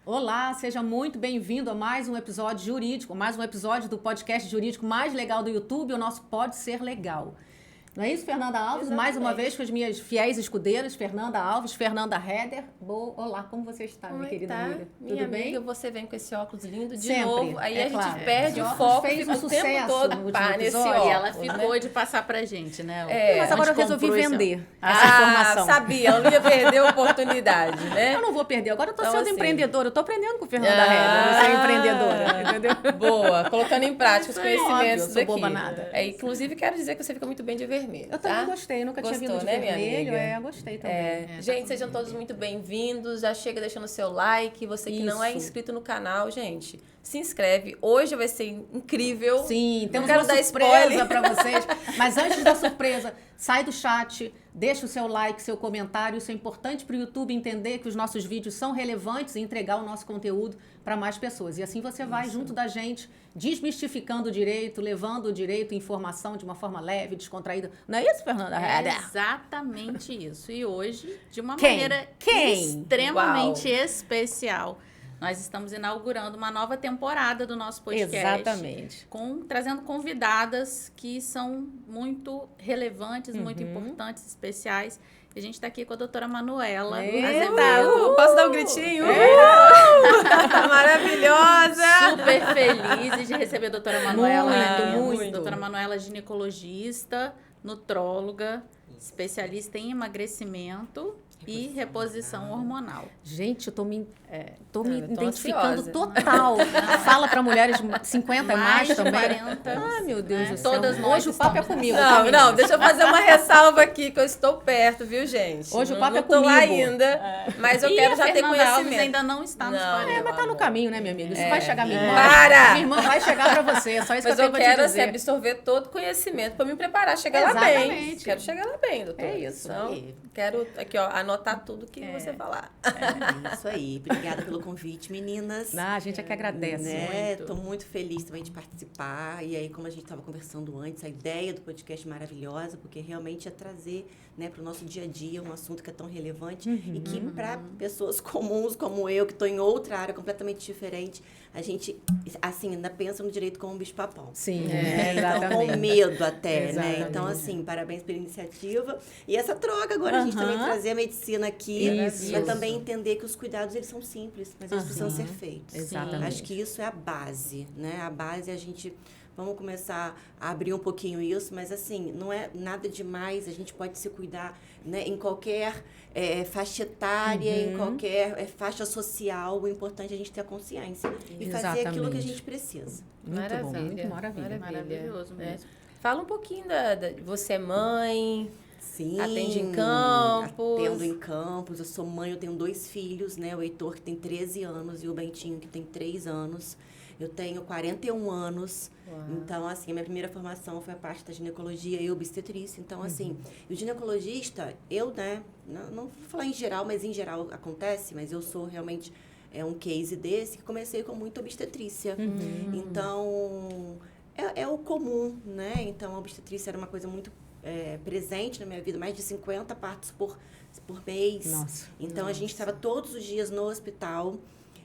Olá, seja muito bem-vindo a mais um episódio jurídico, mais um episódio do podcast jurídico mais legal do YouTube, o nosso Pode Ser Legal. Não é isso, Fernanda Alves? Exatamente. Mais uma vez com as minhas fiéis escudeiras, Fernanda Alves, Fernanda Heder. Olá, como você está, minha querida amiga? Minha Tudo amiga, bem? você vem com esse óculos lindo de Sempre, novo, aí é a gente claro. perde Esse o óculos foco, fez fica um o tempo sucesso todo no último nesse episódio. óculos. E ela né? ficou de passar pra gente, né? Mas agora eu resolvi vender essa informação. Sabia, ela não ia perder a oportunidade, né? Eu não vou perder, agora eu tô Então, sendo assim, empreendedora, eu tô aprendendo com Fernanda Heder, eu sou empreendedora, entendeu? Boa, colocando em prática os conhecimentos óbvio, sou daqui. boba nada. Inclusive, quero dizer que você fica muito bem de vermelho, Eu tá? também gostei, nunca tinha vindo de Gostou, né, minha vermelho, amiga? gostei também. Gente, sejam todos muito bem-vindos. Já chega deixando o seu like. Você que não é Isso. inscrito no canal, gente, se inscreve. Hoje vai ser incrível. Sim, temos quero uma dar surpresa spoiler. para vocês. Mas antes da surpresa, sai do chat, deixa o seu like, seu comentário. Isso é importante para o YouTube entender que os nossos vídeos são relevantes e entregar o nosso conteúdo para mais pessoas. E assim você vai junto da gente, desmistificando o direito, levando o direito e informação de uma forma leve, descontraída. Não é isso, Fernanda? É exatamente isso. E hoje, de uma Quem? maneira extremamente especial, nós estamos inaugurando uma nova temporada do nosso podcast. Exatamente. Trazendo convidadas que são muito relevantes, muito importantes, especiais. E a gente está aqui com a doutora Manuela Azevedo. Posso dar um gritinho? Maravilhosa! Super felizes de receber a doutora Manuela. Muito. Doutora Manuela é ginecologista, nutróloga, especialista em emagrecimento e reposição hormonal. Gente, eu tô me tô identificando ansiosa. total. Fala para mulheres 50 e mais de também. 40. Ai, meu Deus né? do céu. Todas nós Hoje o papo é estamos comigo. Não, tá, meninas? deixa eu fazer uma ressalva aqui, que eu estou perto, viu, gente? Hoje o papo é não tô lá comigo. ainda, mas eu E quero a já ter Fernanda Alves conhecimento. ainda não está nos Não. 40. Mas tá no caminho, né, minha amiga? Isso vai chegar, minha irmã. Para! Minha irmã vai chegar pra você. É só isso Mas que eu eu tenho pra te quero dizer. absorver todo o conhecimento para me preparar, chegar lá bem. Exatamente. Quero chegar lá bem, doutor. É isso. Então, Aí. quero aqui, ó, anotar tudo que você falar. É isso aí. Obrigada pelo convite, meninas. Ah, a gente é que agradece. Né? Tô muito feliz também de participar. E aí, como a gente estava conversando antes, a ideia do podcast é maravilhosa, porque realmente é trazer, né, para o nosso dia a dia um assunto que é tão relevante e que para pessoas comuns como eu, que estou em outra área completamente diferente, a gente, assim, ainda pensa no direito como um bicho-papão. Sim, Então, com medo até, Exatamente. né? Então, assim, parabéns pela iniciativa. E essa troca agora, a gente também trazer a medicina aqui, Isso. mas também entender que os cuidados, eles são simples, mas eles precisam ser feitos. Exatamente. Acho que isso é a base, né? A base a gente... Vamos começar a abrir um pouquinho isso, mas assim, não é nada demais, a gente pode se cuidar, né, em qualquer faixa etária, em qualquer faixa social, o importante é a gente ter a consciência e fazer aquilo que a gente precisa. Muito bom, muito maravilha. Maravilhoso né? mesmo. Fala um pouquinho você é mãe, Sim. atende em campos. Atendo em campos. Eu sou mãe, eu tenho 2 filhos, né? O Heitor, que tem 13 anos, e o Bentinho, que tem 3 anos. Eu tenho 41 anos. Uau. Então, assim, a minha primeira formação foi a parte da ginecologia e obstetrícia. Então, assim, o ginecologista, eu, né? Não vou falar em geral, mas em geral acontece, mas eu sou realmente um case desse, que comecei com muita obstetrícia. Então, é o comum, né? Então, a obstetrícia era uma coisa muito presente na minha vida, mais de 50 partos por mês. Nossa. Então, a gente estava todos os dias no hospital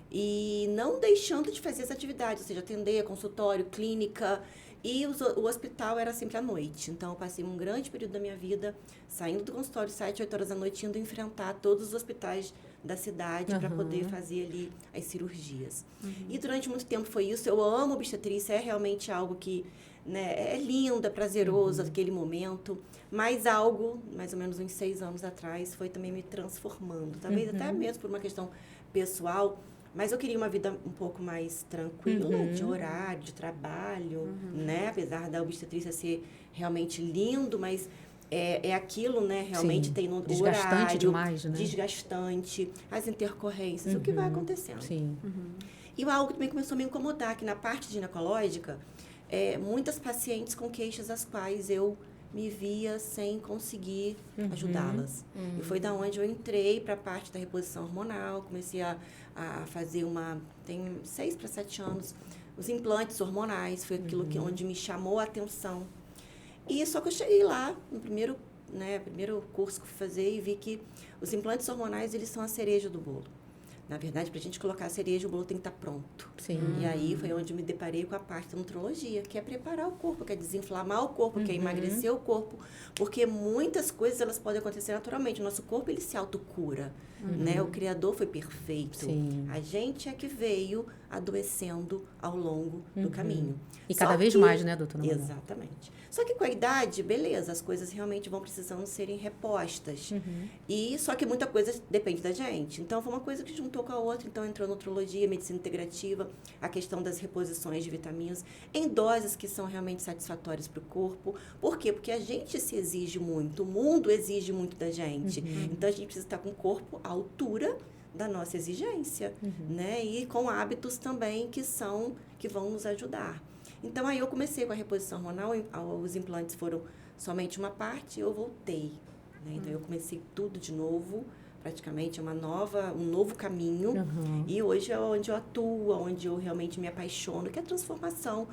e não deixando de fazer essa atividade, ou seja, atender, consultório, clínica. E o hospital era sempre à noite. Então, eu passei um grande período da minha vida saindo do consultório 7, 8 horas da noite, indo enfrentar todos os hospitais da cidade para poder fazer ali as cirurgias. E durante muito tempo foi isso. Eu amo obstetrícia, é realmente algo que, né, é lindo, é prazeroso aquele momento. Mas algo, mais ou menos uns 6 anos atrás, foi também me transformando. Talvez até mesmo por uma questão pessoal. Mas eu queria uma vida um pouco mais tranquila, de horário, de trabalho, né? Apesar da obstetrícia ser realmente lindo, mas é aquilo, né? Realmente Sim. tem no Desgastante horário, demais, né? desgastante, as intercorrências, o que vai acontecendo. Sim. E algo que também começou a me incomodar, que na parte ginecológica, muitas pacientes com queixas as quais eu me via sem conseguir ajudá-las. E foi da onde eu entrei para a parte da reposição hormonal, comecei a fazer tem 6 para 7 anos, os implantes hormonais, foi aquilo onde me chamou a atenção. E só que eu cheguei lá, no primeiro curso que eu fui fazer, e vi que os implantes hormonais, eles são a cereja do bolo. Na verdade, para a gente colocar a cereja, o bolo tem que estar pronto. Sim. E aí foi onde me deparei com a parte da nutrologia, que é preparar o corpo, que é desinflamar o corpo, que é emagrecer o corpo. Porque muitas coisas, elas podem acontecer naturalmente. O nosso corpo, ele se autocura, né? O Criador foi perfeito. Sim. A gente é que veio adoecendo ao longo do caminho. E Só cada vez que- mais, né, doutora Manuela? Exatamente. Só que com a idade, beleza, as coisas realmente vão precisando serem repostas. E só que muita coisa depende da gente. Então, foi uma coisa que juntou com a outra. Então, entrou nutrologia, medicina integrativa, a questão das reposições de vitaminas, em doses que são realmente satisfatórias para o corpo. Por quê? Porque a gente se exige muito, o mundo exige muito da gente. Então, a gente precisa estar com o corpo à altura da nossa exigência, né? E com hábitos também que vão nos ajudar. Então, aí eu comecei com a reposição hormonal, os implantes foram somente uma parte, eu voltei, né? Então, eu comecei tudo de novo, praticamente um novo caminho, e hoje é onde eu atuo, onde eu realmente me apaixono, que é a transformação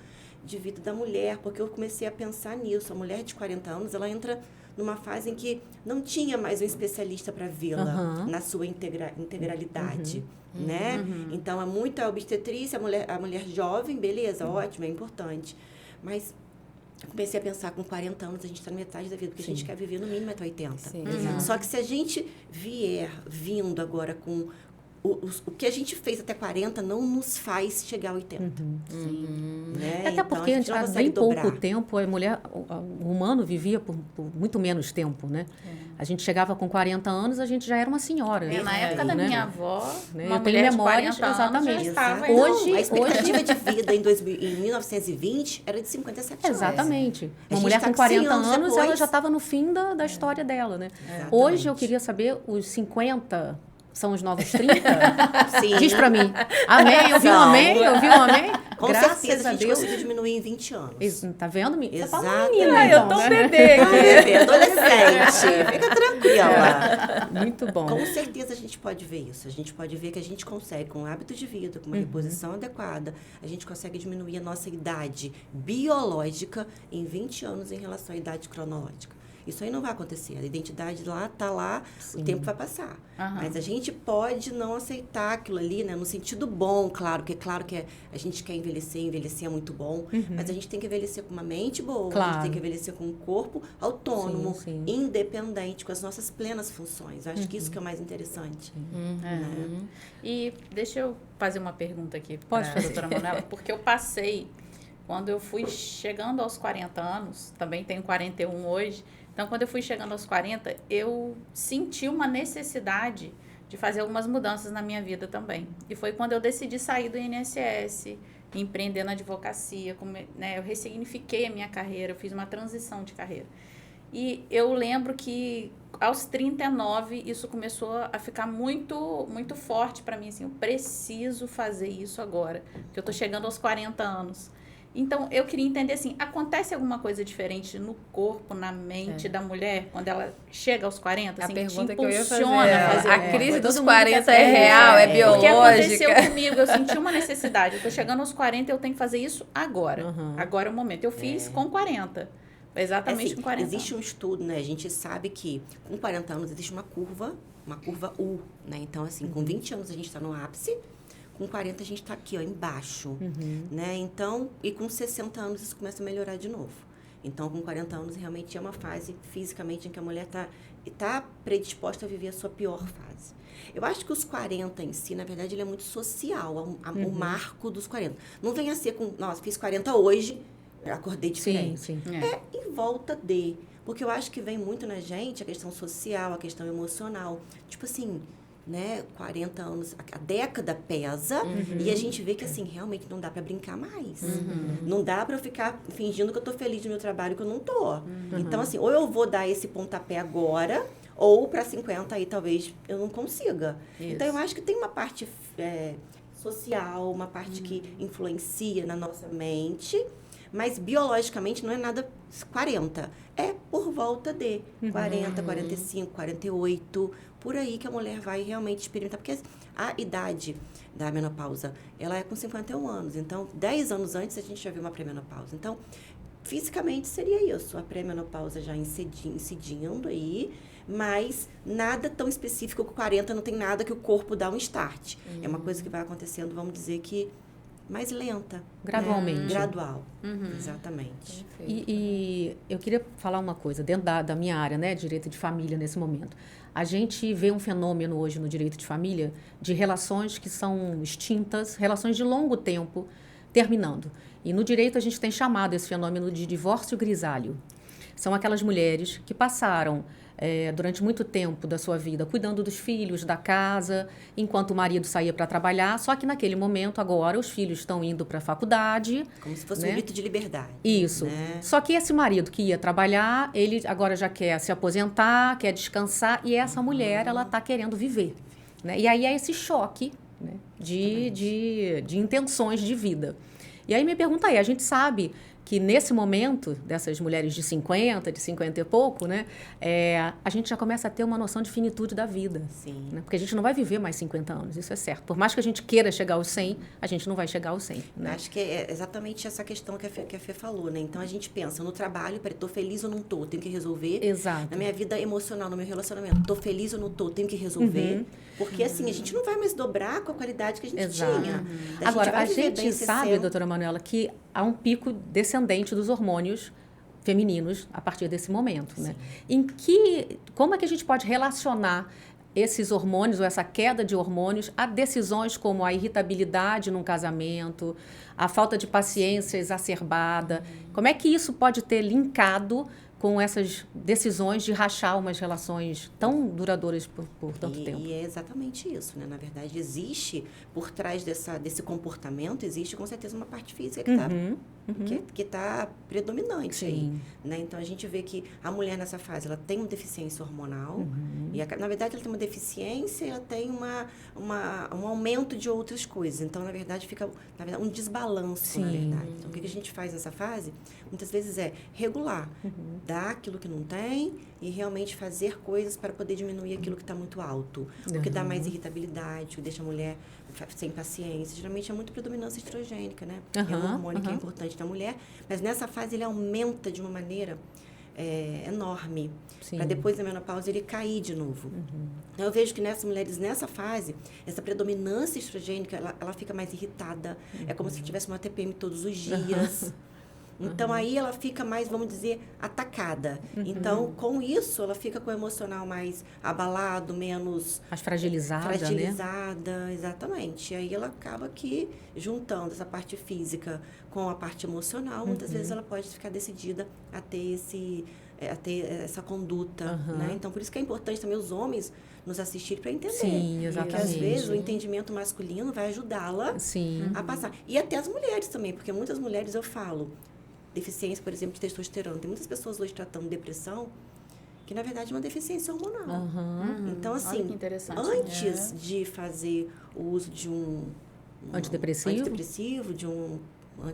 de vida da mulher, porque eu comecei a pensar nisso. A mulher de 40 anos, ela entra numa fase em que não tinha mais um especialista para vê-la na sua integralidade, né? Então, é muita obstetrícia, a mulher jovem, beleza, ótimo, é importante. Mas eu comecei a pensar, com 40 anos, a gente está na metade da vida, porque a gente quer viver no mínimo até 80. Sim. Só que se a gente vindo agora com... O que a gente fez até 40 não nos faz chegar a 80. Né? Até Então, porque a gente não há consegue bem pouco dobrar. tempo o humano vivia por muito menos tempo, né? A gente chegava com 40 anos, a gente já era uma senhora. Na época da né? minha avó, Né? uma Eu tenho mulher de memórias, 40 anos exatamente. já estava... Exato. Hoje- Não, a expectativa de vida em 1920 era de 57 anos. Exatamente. A Uma gente mulher tá com com 100 40 anos anos, depois. ela já estava no fim da história dela, né? Exatamente. Hoje eu queria saber, os 50 são os novos 30? Sim. Diz pra mim. Amém? Eu vi um Não. amém? Eu vi um amém? Com Graças certeza a a gente Deus. conseguiu diminuir em 20 anos. Tá vendo? Você tá uma Exatamente. menina, Ah, eu então, tô um né? bebê Ah, aqui. bebê, adolescente. Fica tranquila. Muito bom. Com certeza a gente pode ver isso. A gente pode ver que a gente consegue, com um hábito de vida, com uma reposição adequada, a gente consegue diminuir a nossa idade biológica em 20 anos em relação à idade cronológica. Isso aí não vai acontecer. A identidade lá tá lá, o tempo vai passar. Mas a gente pode não aceitar aquilo ali, né? No sentido bom, claro que a gente quer envelhecer é muito bom, mas a gente tem que envelhecer com uma mente boa, a Claro. gente tem que envelhecer com um corpo autônomo, Sim, sim. independente, com as nossas plenas funções. Eu acho que isso que é o mais interessante. E deixa eu fazer uma pergunta aqui Pode para a fazer. doutora Manuela, porque eu passei, quando eu fui chegando aos 40 anos, também tenho 41 hoje, então quando eu fui chegando aos 40, eu senti uma necessidade de fazer algumas mudanças na minha vida também. E foi quando eu decidi sair do INSS, empreender na advocacia, né, eu ressignifiquei a minha carreira, eu fiz uma transição de carreira. E eu lembro que aos 39 isso começou a ficar muito muito forte para mim, assim, eu preciso fazer isso agora, porque eu tô chegando aos 40 anos. Então, eu queria entender, assim, acontece alguma coisa diferente no corpo, na mente da mulher, quando ela chega aos 40? A Assim, pergunta te que eu ia fazer. impulsiona a fazer A alguma crise coisa? dos Todo mundo 40 quer é real, é Porque aconteceu biológica. comigo, eu senti uma necessidade. Eu tô chegando aos 40, eu tenho que fazer isso agora. Uhum. Agora é o momento. Eu fiz com 40. Exatamente Assim, com 40 existe um estudo, né? A gente sabe que com 40 anos existe uma curva U, né? Então, assim, com 20 anos a gente está no ápice, com 40 a gente está aqui, ó, embaixo, né? Então, e com 60 anos isso começa a melhorar de novo. Então, com 40 anos realmente é uma fase fisicamente em que a mulher tá predisposta a viver a sua pior fase. Eu acho que os 40 em si, na verdade, ele é muito social, o marco dos 40. Não vem a ser com, nossa, fiz 40 hoje, acordei diferente. Sim. É. Em volta de. Porque eu acho que vem muito na gente a questão social, a questão emocional. Tipo assim, né, 40 anos, a década pesa e a gente vê que, assim, realmente não dá para brincar mais. Não dá para eu ficar fingindo que eu tô feliz no meu trabalho, que eu não tô. Então, assim, ou eu vou dar esse pontapé agora, ou para 50 aí talvez eu não consiga. Isso. Então, eu acho que tem uma parte social, uma parte que influencia na nossa mente, mas biologicamente não é nada 40. É por volta de 40, 45, 48, por aí que a mulher vai realmente experimentar. Porque a idade da menopausa, ela é com 51 anos. Então, 10 anos antes a gente já viu uma pré-menopausa. Então, fisicamente seria isso, a pré-menopausa já incidindo aí, mas nada tão específico que 40 não tem nada que o corpo dá um start. É uma coisa que vai acontecendo, vamos dizer que mais lenta. Gradualmente. Né? Gradual, exatamente. E eu queria falar uma coisa, dentro da minha área, né, direito de família, nesse momento. A gente vê um fenômeno hoje no direito de família de relações que são extintas, relações de longo tempo terminando. E no direito a gente tem chamado esse fenômeno de divórcio grisalho. São aquelas mulheres que passaram durante muito tempo da sua vida cuidando dos filhos, da casa, enquanto o marido saía para trabalhar, só que naquele momento agora os filhos estão indo para a faculdade. Como se fosse né? um grito de liberdade. Isso. Né? Só que esse marido que ia trabalhar, ele agora já quer se aposentar, quer descansar, e essa mulher, ela está querendo viver. Né? E aí é esse choque, né, de intenções de vida. E aí me pergunta aí, a gente sabe que nesse momento, dessas mulheres de 50 e pouco, né, a gente já começa a ter uma noção de finitude da vida. Sim. Né? Porque a gente não vai viver mais 50 anos, isso é certo. Por mais que a gente queira chegar aos 100, a gente não vai chegar aos 100. Né? Acho que é exatamente essa questão que a Fê falou, né? Então, a gente pensa no trabalho, peraí, tô feliz ou não tô? Tenho que resolver. Exato. Na minha vida emocional, no meu relacionamento, tô feliz ou não tô? Tenho que resolver. Porque, assim, a gente não vai mais dobrar com a qualidade que a gente Exato. tinha. Agora, a vai viver bem gente esse sabe, céu. doutora Manuela, que há um pico descendente dos hormônios femininos a partir desse momento, né? Como é que a gente pode relacionar esses hormônios ou essa queda de hormônios a decisões como a irritabilidade num casamento, a falta de paciência exacerbada? Como é que isso pode ter linkado com essas decisões de rachar umas relações tão duradouras por tanto tempo? E é exatamente isso, né? Na verdade, existe, por trás desse comportamento, existe com certeza uma parte física que está predominante. Sim. Aí, né? Então, a gente vê que a mulher nessa fase, ela tem uma deficiência hormonal, e na verdade ela tem uma deficiência e ela tem um aumento de outras coisas. Então, na verdade, fica um desbalanço, Sim. na verdade. Então, o que a gente faz nessa fase, muitas vezes é regular, dar aquilo que não tem e realmente fazer coisas para poder diminuir aquilo que está muito alto. O que dá mais irritabilidade, o que deixa a mulher sem paciência. Geralmente é muito predominância estrogênica, né? É um hormônio que é importante da mulher, mas nessa fase ele aumenta de uma maneira enorme, para depois da menopausa ele cair de novo. Então eu vejo que nessas mulheres, nessa fase, essa predominância estrogênica, ela fica mais irritada, é como se tivesse uma TPM todos os dias. Então, aí ela fica mais, vamos dizer, atacada. Então, com isso, ela fica com o emocional mais abalado, menos... Mais fragilizada, né? Fragilizada, exatamente. E aí ela acaba que, juntando essa parte física com a parte emocional, muitas vezes ela pode ficar decidida a ter essa conduta, né? Então, por isso que é importante também os homens nos assistirem para entender. Sim, exatamente. Porque, às vezes, o entendimento masculino vai ajudá-la a passar. E até as mulheres também, porque muitas mulheres, eu falo... deficiência, por exemplo, de testosterona. Tem muitas pessoas hoje tratando depressão que, na verdade, é uma deficiência hormonal. Então, assim, Olha que interessante. antes de fazer o uso de um antidepressivo, de um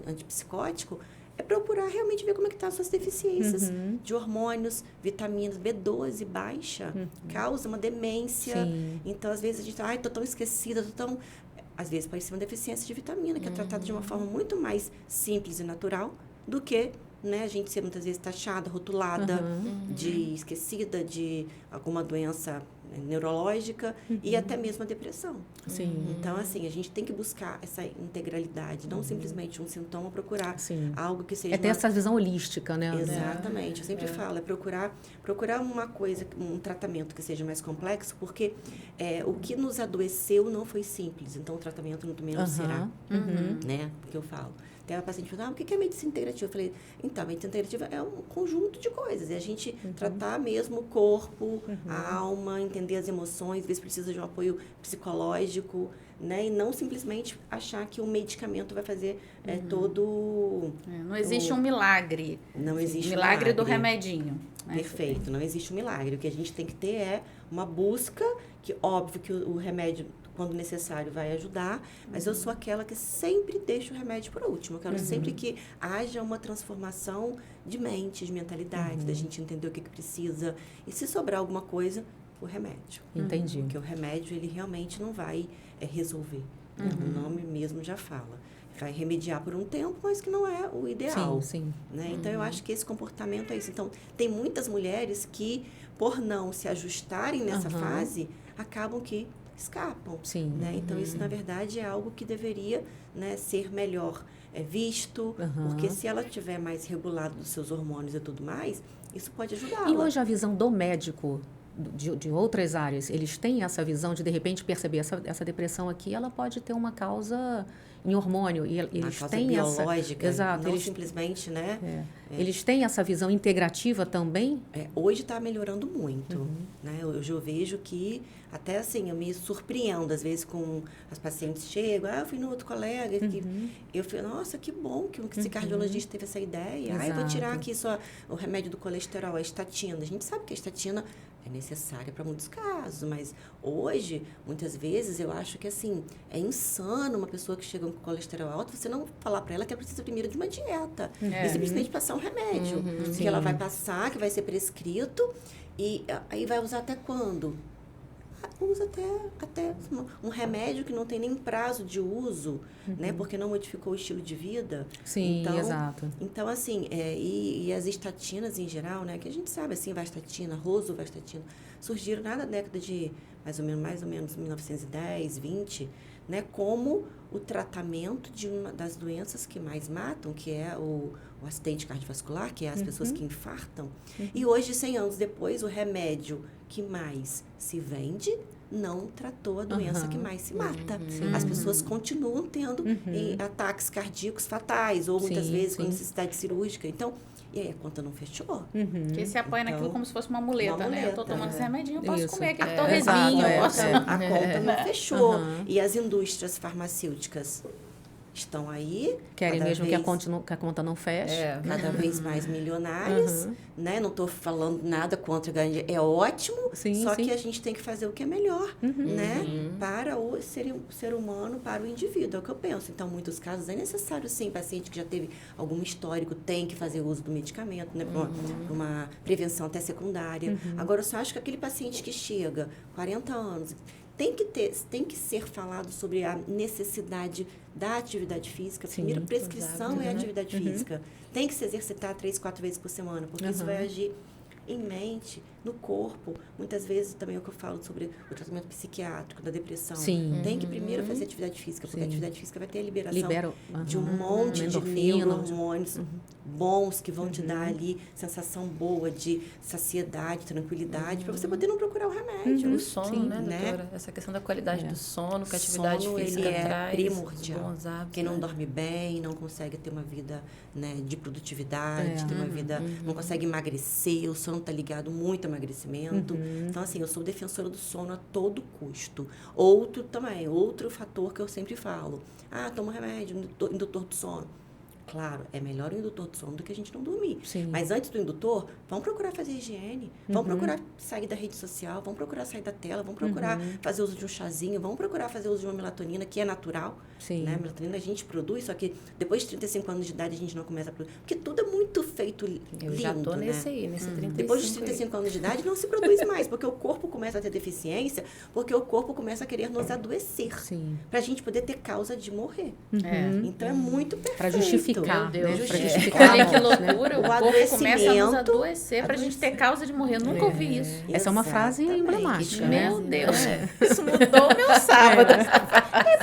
antipsicótico, é procurar realmente ver como é que estão as suas deficiências de hormônios, vitaminas. B12 baixa causa uma demência. Sim. Então, às vezes, a gente está, tô tão esquecida, tô tão... Às vezes, pode ser uma deficiência de vitamina, que é tratada de uma forma muito mais simples e natural do que, né, a gente ser muitas vezes taxada, rotulada, de esquecida de alguma doença neurológica e até mesmo a depressão. Sim. Então, assim, a gente tem que buscar essa integralidade, não simplesmente um sintoma, procurar algo que seja... É ter essa visão holística, né? Exatamente. Eu sempre falo, é procurar uma coisa, um tratamento que seja mais complexo, porque o que nos adoeceu não foi simples, então o tratamento também não será, né? Porque eu falo. Até a paciente falou, o que é medicina integrativa? Eu falei, então, a medicina integrativa é um conjunto de coisas. É a gente tratar mesmo o corpo, a alma, entender as emoções, ver se precisa de um apoio psicológico, né? E não simplesmente achar que o medicamento vai fazer todo... Não existe um milagre. Não existe milagre do remedinho. Né? Perfeito, não existe um milagre. O que a gente tem que ter é uma busca, que óbvio que o remédio, quando necessário, vai ajudar, mas eu sou aquela que sempre deixa o remédio por último. Eu quero sempre que haja uma transformação de mente, de mentalidade, da gente entender o que precisa. E se sobrar alguma coisa, o remédio. Entendi. Porque o remédio, ele realmente não vai resolver. O nome mesmo já fala. vai remediar por um tempo, mas que não é o ideal. Sim. Né? Então, eu acho que esse comportamento é isso. Então, tem muitas mulheres que, por não se ajustarem nessa fase, acabam que escapam. Sim. Né? Então, isso, na verdade, é algo que deveria, né, ser melhor visto, porque se ela tiver mais regulado dos seus hormônios e tudo mais, isso pode ajudá-la. E hoje a visão do médico de outras áreas, eles têm essa visão de repente, perceber essa depressão aqui, ela pode ter uma causa em hormônio. E eles causa têm biológica, exato, não eles, simplesmente, né? Eles têm essa visão integrativa também? Hoje está melhorando muito. Né? Hoje eu vejo que, até assim, eu me surpreendo, às vezes, com as pacientes chegam, eu fui no outro colega, que eu falei, nossa, que bom que esse cardiologista teve essa ideia. Eu vou tirar aqui só o remédio do colesterol, a estatina. A gente sabe que a estatina é necessária para muitos casos, mas hoje, muitas vezes, eu acho que, assim, é insano uma pessoa que chega com colesterol alto, você não falar para ela que ela precisa primeiro de uma dieta. E simplesmente passar um remédio, que ela vai passar, que vai ser prescrito, e aí vai usar até quando? Usa até um remédio que não tem nem prazo de uso, né? Porque não modificou o estilo de vida. Sim, então, exato. Então, assim, e as estatinas em geral, né? Que a gente sabe, assim, vastatina, rosuvastatina, surgiram na década de mais ou menos 1910, 20, né? Como o tratamento de uma das doenças que mais matam, que é o acidente cardiovascular, que é as pessoas que infartam. E hoje, 100 anos depois, o remédio que mais se vende não tratou a doença que mais se mata. As pessoas continuam tendo ataques cardíacos fatais, ou muitas vezes com necessidade cirúrgica. Então, e aí a conta não fechou. Que se apoia naquilo como se fosse uma muleta, né? Eu tô tomando esse remedinho, eu posso Isso. comer aquele Exato, torresminho. Eu posso... A conta não fechou. E as indústrias farmacêuticas estão aí. Querem mesmo que a conta não feche. Cada vez mais milionárias, né? Não estou falando nada contra ganhar, é ótimo, só que a gente tem que fazer o que é melhor, né? Para o ser humano, para o indivíduo, é o que eu penso. Então, em muitos casos é necessário, sim, paciente que já teve algum histórico tem que fazer uso do medicamento, né? Para uma prevenção até secundária. Agora, eu só acho que aquele paciente que chega, 40 anos, tem que ser falado sobre a necessidade da atividade física. A primeira prescrição é a atividade física. Tem que se exercitar 3, 4 vezes por semana, porque isso vai agir em mente, no corpo. Muitas vezes também é o que eu falo sobre o tratamento psiquiátrico da depressão. Sim. Tem que primeiro fazer atividade física, porque a atividade física vai ter a liberação de um monte monte de neurohormônios bons que vão te dar ali sensação boa de saciedade, tranquilidade, para você poder não procurar o remédio. O sono, né, doutora? Essa questão da qualidade do sono, que a atividade física ele traz. Primordial. Bons hábitos, quem não dorme bem, não consegue ter uma vida, né, de produtividade, ter uma vida, não consegue emagrecer, o sono está ligado muito ao emagrecimento. Então, assim, eu sou defensora do sono a todo custo. Outro fator que eu sempre falo. Toma remédio, indutor do sono. Claro, é melhor o indutor do sono do que a gente não dormir. Sim. Mas antes do indutor, vamos procurar fazer higiene, vamos procurar sair da rede social, vamos procurar sair da tela, vamos procurar fazer uso de um chazinho, vamos procurar fazer uso de uma melatonina, que é natural. Sim. Né? A melatonina a gente produz, só que depois de 35 anos de idade a gente não começa a produzir. Porque tudo é muito feito lindo, Eu já tô nesse né? aí, nesse 35. Depois dos 35 anos de idade não se produz mais, porque o corpo começa a ter deficiência, porque o corpo começa a querer nos adoecer. Sim. Pra gente poder ter causa de morrer. Então é muito perfeito. Para justificar, Meu Deus. né? Pra justificar Olha a que morte, né? loucura, o O corpo começa a nos adoecimento. adoecer pra gente ter causa de morrer. Eu nunca ouvi isso. Essa é uma frase Exatamente. emblemática, né? Meu Deus, isso mudou o meu sábado.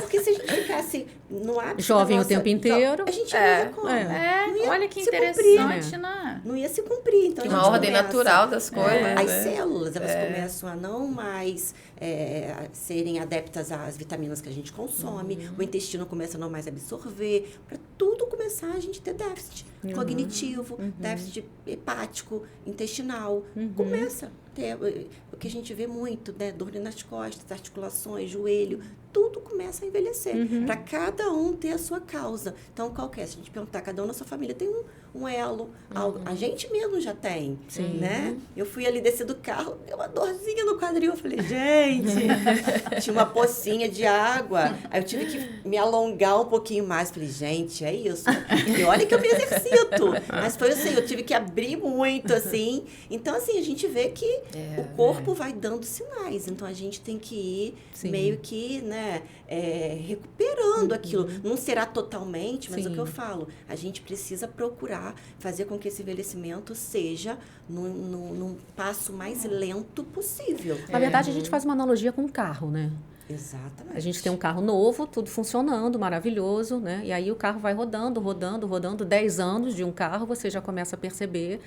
Porque se a gente ficasse no ápice Jovem da o nossa- tempo inteiro. A gente não ia como? É, ia olha que se interessante, né? Não ia se cumprir. Então, Tem a uma gente ordem começa- natural das coisas. As né? células, elas começam a não mais a serem adeptas às vitaminas que a gente consome, o intestino começa a não mais absorver, para tudo começar a gente ter déficit cognitivo, déficit hepático, intestinal. Começa a ter, o que a gente vê muito, né? Dor nas costas, articulações, joelho, tudo começa a envelhecer. Para cada um ter a sua causa. Então, qual que é? Se a gente perguntar, cada um na sua família tem um elo. A gente mesmo já tem, né? Eu fui ali descer do carro, deu uma dorzinha no quadril. Eu falei, gente, tinha uma pocinha de água. Aí eu tive que me alongar um pouquinho mais. Falei, gente, é isso. E olha que eu me exercito. Mas foi assim, eu tive que abrir muito, assim. Então, assim, a gente vê que o corpo vai dando sinais. Então, a gente tem que ir meio que, né, recuperando aquilo. Não será totalmente, mas é o que eu falo. A gente precisa procurar fazer com que esse envelhecimento seja num passo mais lento possível. Na verdade, a gente faz uma analogia com um carro, né? Exatamente. A gente tem um carro novo, tudo funcionando, maravilhoso, né? E aí o carro vai rodando. 10 anos de um carro, você já começa a perceber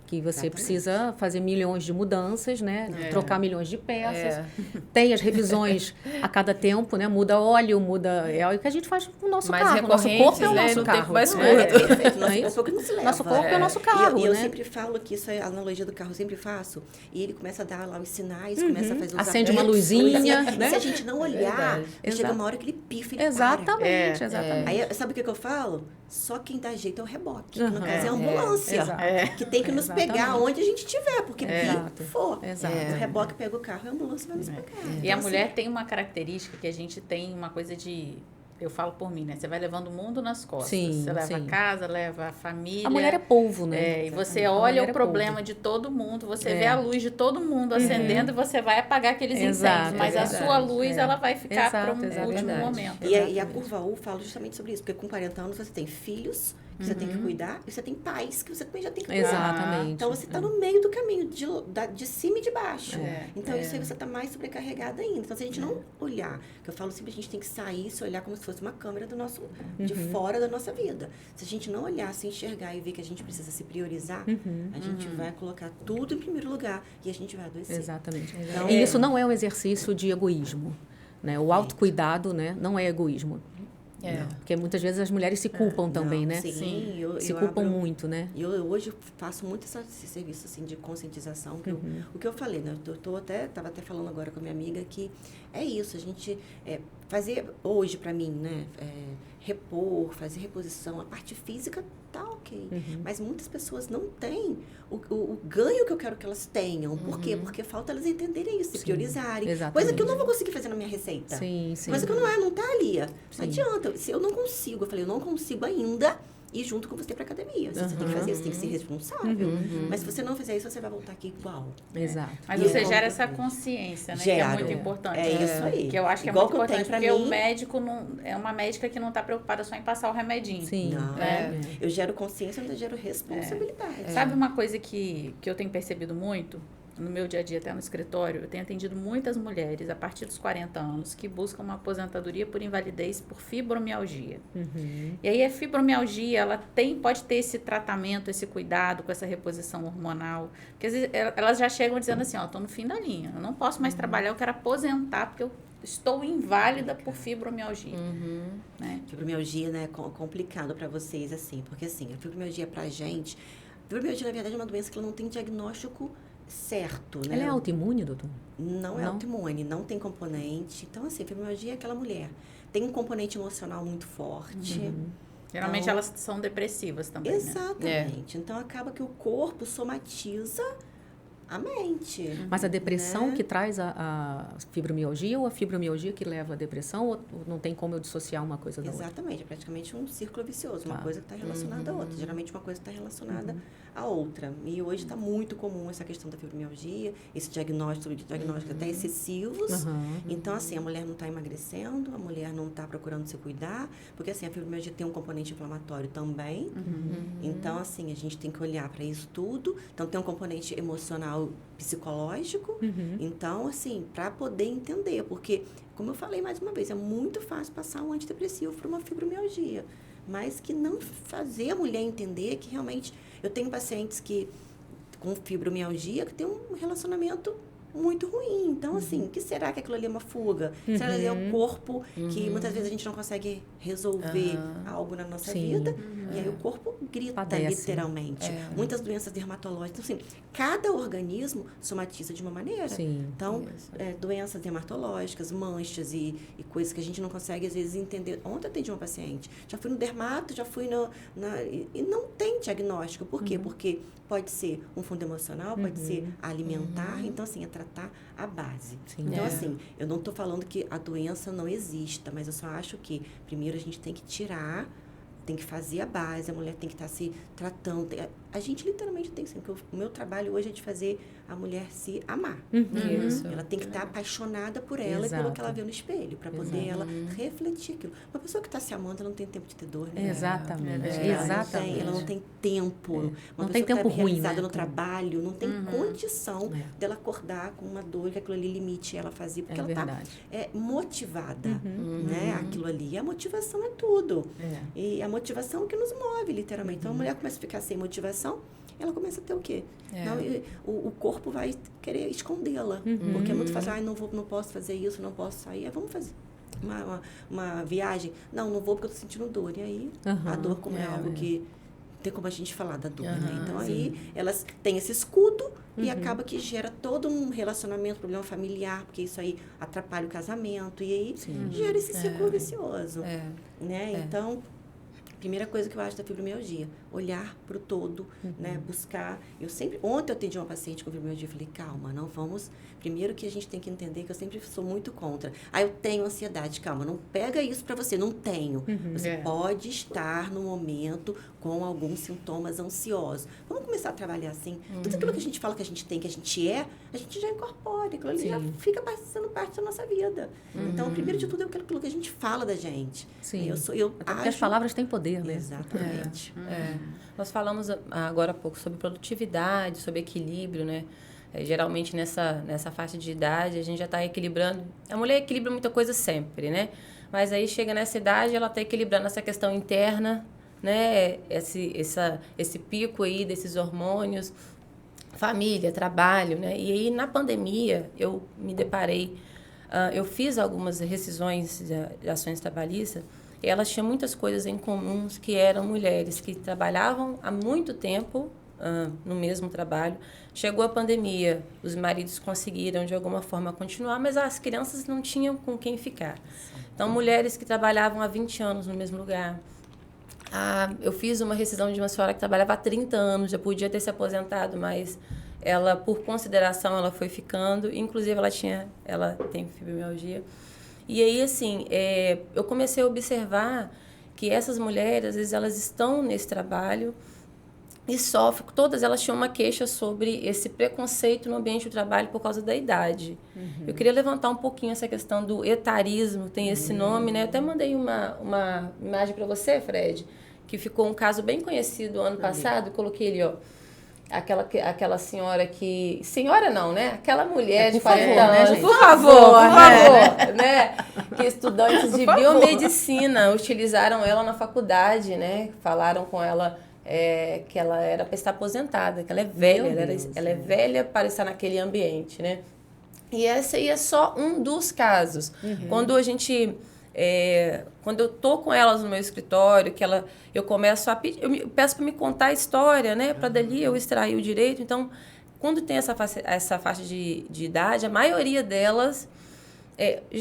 que você precisa fazer milhões de mudanças, né? Trocar milhões de peças. Tem as revisões a cada tempo, né? Muda óleo, muda... É o que a gente faz com o nosso carro. Nosso corpo é o nosso carro. Mais curto. Nosso corpo não se leva. Nosso corpo é o nosso carro, E eu né? sempre falo que isso é a analogia do carro, eu sempre faço. E ele começa a dar lá os sinais, começa a fazer os Acende uma apertos, luzinha, né? E se a gente não olhar, chega uma hora que ele pifa, ele para. Exatamente. Aí, sabe o que eu falo? Só quem dá jeito é o reboque, que no caso é a ambulância, que tem que nos pegar onde a gente estiver, porque for. O reboque pega o carro e a ambulância vai nos pegar. E a mulher tem uma característica que a gente tem uma coisa de... Eu falo por mim, né? Você vai levando o mundo nas costas. Você leva a casa, leva a família. A mulher é polvo, né? E você olha o problema de todo mundo, você vê a luz de todo mundo acendendo e você vai apagar aqueles incêndios. Mas a sua luz, ela vai ficar para um último momento. E a curva U fala justamente sobre isso, porque com 40 anos você tem filhos que você tem que cuidar e você tem pais que você também já tem que cuidar. Exatamente. Então você está no meio do caminho, de cima e de baixo. Então isso aí você está mais sobrecarregada ainda. Então se a gente não olhar, que eu falo sempre, a gente tem que sair, se olhar como se fosse uma câmera do nosso, de fora da nossa vida. Se a gente não olhar, se enxergar e ver que a gente precisa se priorizar, a gente vai colocar tudo em primeiro lugar e a gente vai adoecer. Exatamente. Então, e isso não é um exercício de egoísmo, né? O autocuidado, né, não é egoísmo. Porque muitas vezes as mulheres se culpam também, né? Sim, se culpam muito, né? E eu hoje faço muito esse serviço assim, de conscientização. Que o que eu falei, né? Eu estava até falando agora com a minha amiga que é isso, a gente fazer hoje para mim, né? Repor, fazer reposição, a parte física tá ok. Mas muitas pessoas não têm o ganho que eu quero que elas tenham. Por quê? Porque falta elas entenderem isso, se priorizarem. Exatamente. Coisa que eu não vou conseguir fazer na minha receita. Sim. Coisa que não tá ali. Não adianta. Se eu não consigo, eu falei, eu não consigo ainda ir junto com você para academia. Você tem que fazer, você tem que ser responsável. Mas se você não fizer isso, você vai voltar aqui igual. Exato. Mas você gera essa consciência, né? Que é muito importante. É isso aí. Que eu acho que igual é muito importante, porque mim, o médico não é uma médica que não está preocupada só em passar o remedinho. Sim. Não, eu gero consciência, mas eu gero responsabilidade. Sabe uma coisa que eu tenho percebido muito? No meu dia a dia, até no escritório, eu tenho atendido muitas mulheres a partir dos 40 anos que buscam uma aposentadoria por invalidez por fibromialgia. E aí a fibromialgia, ela pode ter esse tratamento, esse cuidado com essa reposição hormonal. Porque às vezes elas já chegam dizendo assim, estou no fim da linha, eu não posso mais trabalhar, eu quero aposentar porque eu estou inválida por fibromialgia. Né? Fibromialgia, né, é complicado para vocês, assim, porque assim, a fibromialgia pra gente, a fibromialgia, na verdade, é uma doença que ela não tem diagnóstico certo, né? Ela é autoimune, doutor? Não é autoimune, não tem componente. Então, assim, a fibromialgia é aquela mulher. Tem um componente emocional muito forte. Geralmente elas são depressivas também, Exatamente. Então, acaba que o corpo somatiza a mente. Mas a depressão que traz a fibromialgia ou a fibromialgia que leva à depressão? Ou não tem como eu dissociar uma coisa da outra? Exatamente. É praticamente um círculo vicioso. Uma coisa que está relacionada à outra. Geralmente, uma coisa está relacionada à outra. E hoje está muito comum essa questão da fibromialgia, esse diagnóstico até excessivos. Então, assim, a mulher não está emagrecendo, a mulher não está procurando se cuidar, porque, assim, a fibromialgia tem um componente inflamatório também. Então, assim, a gente tem que olhar para isso tudo. Então, tem um componente emocional, psicológico. Então, assim, para poder entender, porque, como eu falei mais uma vez, é muito fácil passar um antidepressivo para uma fibromialgia, mas que não fazer a mulher entender que realmente... Eu tenho pacientes que com fibromialgia que tem um relacionamento muito ruim. Então, assim, o que será que aquilo ali é uma fuga? Será que ali é o corpo que muitas vezes a gente não consegue resolver algo na nossa vida? E aí o corpo grita, Padece. Literalmente. Muitas doenças dermatológicas. Então, assim, cada organismo somatiza de uma maneira. Sim. Então, doenças dermatológicas, manchas e coisas que a gente não consegue, às vezes, entender. Ontem eu atendi uma paciente. Já fui no dermato, já fui e não tem diagnóstico. Por quê? Porque pode ser um fundo emocional, pode ser alimentar. Então, assim, é tratar a base. Sim. Então, assim, eu não estou falando que a doença não exista, mas eu só acho que, primeiro, a gente tem que tirar, tem que fazer a base, a mulher tem que estar se tratando. A gente literalmente tem, assim, porque o meu trabalho hoje é de fazer a mulher se amar. Isso. Ela tem que estar apaixonada por ela e pelo que ela vê no espelho, para poder ela refletir aquilo. Uma pessoa que está se amando, ela não tem tempo de ter dor, né? Exatamente. Ela não tem tempo. Uma Não tem pessoa tempo que tá ruim, realizada né? no trabalho, não tem condição dela acordar com uma dor que aquilo ali limite ela fazer, porque ela verdade. tá motivada, né? Aquilo ali. E a motivação é tudo. E a motivação que nos move, literalmente. Então, a mulher começa a ficar sem motivação, ela começa a ter o quê? Não, o corpo vai querer escondê-la. Porque é muito fácil, não posso fazer isso, não posso sair. Vamos fazer uma viagem. Não vou porque eu tô sentindo dor. E aí, a dor como é algo que... Tem como a gente falar da dor, né? Então, aí, elas têm esse escudo e acaba que gera todo um relacionamento, problema familiar, porque isso aí atrapalha o casamento. E aí, gera esse ciclo vicioso. Né? Então... Primeira coisa que eu acho da fibromialgia, olhar para o todo, né? Buscar. Ontem eu atendi uma paciente com fibromialgia e falei, calma, não vamos. Primeiro que a gente tem que entender que eu sempre sou muito contra. Eu tenho ansiedade, calma, não pega isso para você, não tenho. Você pode estar no momento com alguns sintomas ansiosos. Vamos começar a trabalhar assim. Tudo aquilo que a gente fala que a gente tem, que a gente já incorpora, aquilo ali já fica sendo parte da nossa vida. Então, primeiro de tudo é aquilo que a gente fala da gente. Sim. Até porque as palavras têm poder, né? Exatamente. Nós falamos agora há pouco sobre produtividade, sobre equilíbrio, né? Geralmente nessa faixa de idade a gente já está equilibrando. A mulher equilibra muita coisa sempre, né? Mas aí chega nessa idade, ela está equilibrando essa questão interna, né? Esse pico aí desses hormônios, família, trabalho, né? E aí na pandemia eu me deparei, eu fiz algumas rescisões de ações trabalhistas. E elas tinham muitas coisas em comum, que eram mulheres que trabalhavam há muito tempo no mesmo trabalho. Chegou a pandemia, os maridos conseguiram de alguma forma continuar, mas as crianças não tinham com quem ficar. Então, mulheres que trabalhavam há 20 anos no mesmo lugar. Eu fiz uma rescisão de uma senhora que trabalhava há 30 anos, já podia ter se aposentado, mas ela, por consideração, ela foi ficando. Inclusive, ela tem fibromialgia. E aí, assim, eu comecei a observar que essas mulheres, às vezes, elas estão nesse trabalho e sofrem. Todas elas tinham uma queixa sobre esse preconceito no ambiente do trabalho por causa da idade. Eu queria levantar um pouquinho essa questão do etarismo, tem esse nome, né? Eu até mandei uma imagem para você, Fred, que ficou um caso bem conhecido ano passado, coloquei ali, ó. Aquela senhora que... Senhora não, né? Aquela mulher de 40 anos. Né, por favor, né? Que estudantes de biomedicina utilizaram ela na faculdade, né? Falaram com ela que ela era para estar aposentada, que ela é velha. Ela é velha para estar naquele ambiente, né? E esse aí é só um dos casos. Quando a gente... quando eu tô com elas no meu escritório, eu começo a pedir, eu peço para me contar a história, né? Para dali eu extrair o direito. Então, quando tem essa faixa de idade, a maioria delas,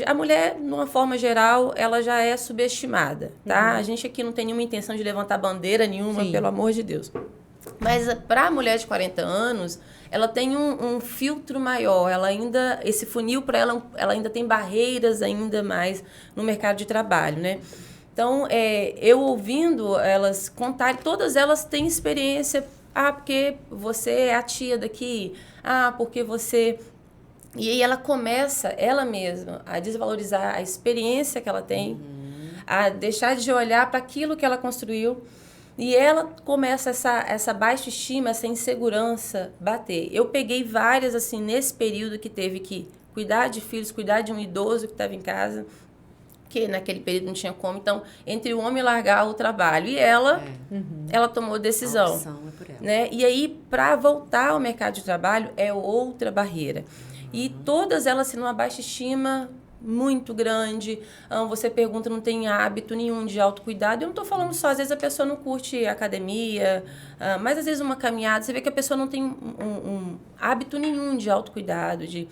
a mulher, de uma forma geral, ela já é subestimada, tá? A gente aqui não tem nenhuma intenção de levantar bandeira nenhuma, pelo amor de Deus. Mas para a mulher de 40 anos, ela tem um filtro maior, esse funil para ela ainda tem barreiras ainda mais no mercado de trabalho, né? Então, eu ouvindo elas contarem, todas elas têm experiência, porque você é a tia daqui, porque você... E aí ela começa, ela mesma, a desvalorizar a experiência que ela tem, a deixar de olhar para aquilo que ela construiu. E ela começa essa baixa estima, essa insegurança bater. Eu peguei várias, assim, nesse período que teve que cuidar de filhos, cuidar de um idoso que estava em casa, que naquele período não tinha como. Então, entre o homem largar o trabalho e ela tomou decisão. A opção é por ela. Né? E aí, para voltar ao mercado de trabalho, é outra barreira. E todas elas têm uma baixa estima muito grande. Você pergunta, não tem hábito nenhum de autocuidado. Eu não estou falando só, às vezes a pessoa não curte academia, mas às vezes uma caminhada, você vê que a pessoa não tem um hábito nenhum de autocuidado, de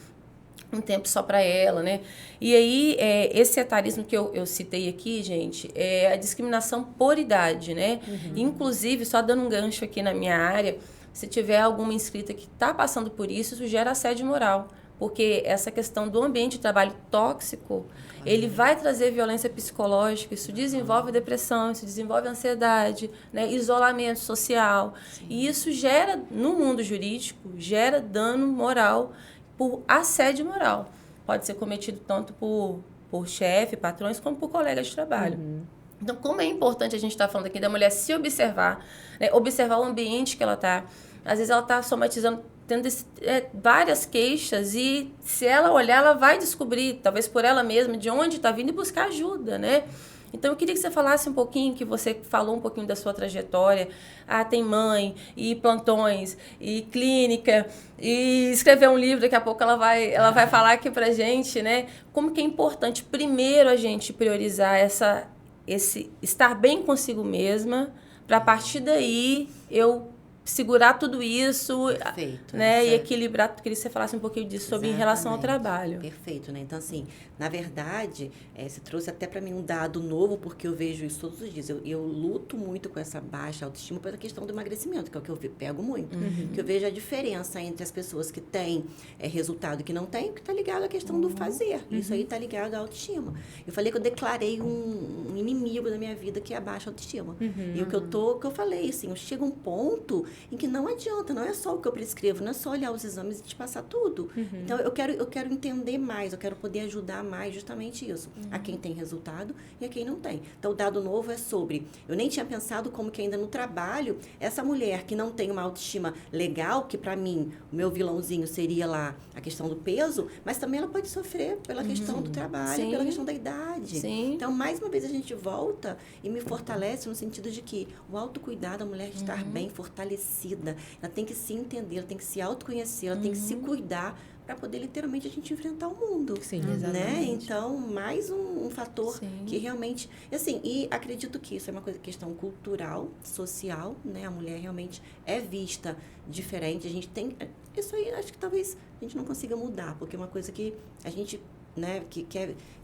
um tempo só para ela, né? E aí, esse etarismo que eu citei aqui, gente, é a discriminação por idade, né? Inclusive, só dando um gancho aqui na minha área, se tiver alguma inscrita que está passando por isso gera assédio moral. Porque essa questão do ambiente de trabalho tóxico, ele vai trazer violência psicológica, isso desenvolve depressão, isso desenvolve ansiedade, né? Isolamento social. Sim. E isso gera, no mundo jurídico, gera dano moral por assédio moral. Pode ser cometido tanto por chefe, patrões, como por colegas de trabalho. Então, como é importante a gente estar falando aqui da mulher se observar, né? Observar o ambiente que ela está. Às vezes ela está somatizando, tendo várias queixas, e se ela olhar, ela vai descobrir, talvez por ela mesma, de onde está vindo e buscar ajuda, né? Então, eu queria que você falasse um pouquinho, que você falou um pouquinho da sua trajetória. Tem mãe, e plantões, e clínica, e escrever um livro, daqui a pouco ela vai falar aqui pra gente, né? Como que é importante, primeiro, a gente priorizar esse estar bem consigo mesma, para a partir daí eu segurar tudo isso, Perfeito, né, e equilibrar. Queria que você falasse um pouquinho disso sobre em relação ao trabalho. Perfeito, né? Então, assim, na verdade, você trouxe até para mim um dado novo, porque eu vejo isso todos os dias. Eu luto muito com essa baixa autoestima pela questão do emagrecimento, que é o que eu pego muito. Que eu vejo a diferença entre as pessoas que têm resultado e que não têm, que está ligado à questão do fazer. Isso aí está ligado à autoestima. Eu falei que eu declarei um inimigo da minha vida, que é a baixa autoestima. E o que eu falei, assim, eu chego a um ponto em que não adianta, não é só o que eu prescrevo, não é só olhar os exames e te passar tudo. Então, eu quero entender mais, eu quero poder ajudar mais justamente isso, a quem tem resultado e a quem não tem. Então, o dado novo é sobre, eu nem tinha pensado como que ainda no trabalho, essa mulher que não tem uma autoestima legal, que para mim, o meu vilãozinho seria lá a questão do peso, mas também ela pode sofrer pela questão do trabalho, pela questão da idade. Então, mais uma vez a gente volta e me fortalece no sentido de que o autocuidado, a mulher estar bem fortalecida, ela tem que se entender, ela tem que se autoconhecer, ela tem que se cuidar para poder literalmente a gente enfrentar o mundo. Sim, né? exatamente. Então, mais um fator que realmente... Assim, e acredito que isso é uma questão cultural, social, né? A mulher realmente é vista diferente. A gente tem... Isso aí, acho que talvez a gente não consiga mudar, porque é uma coisa que a gente... né, que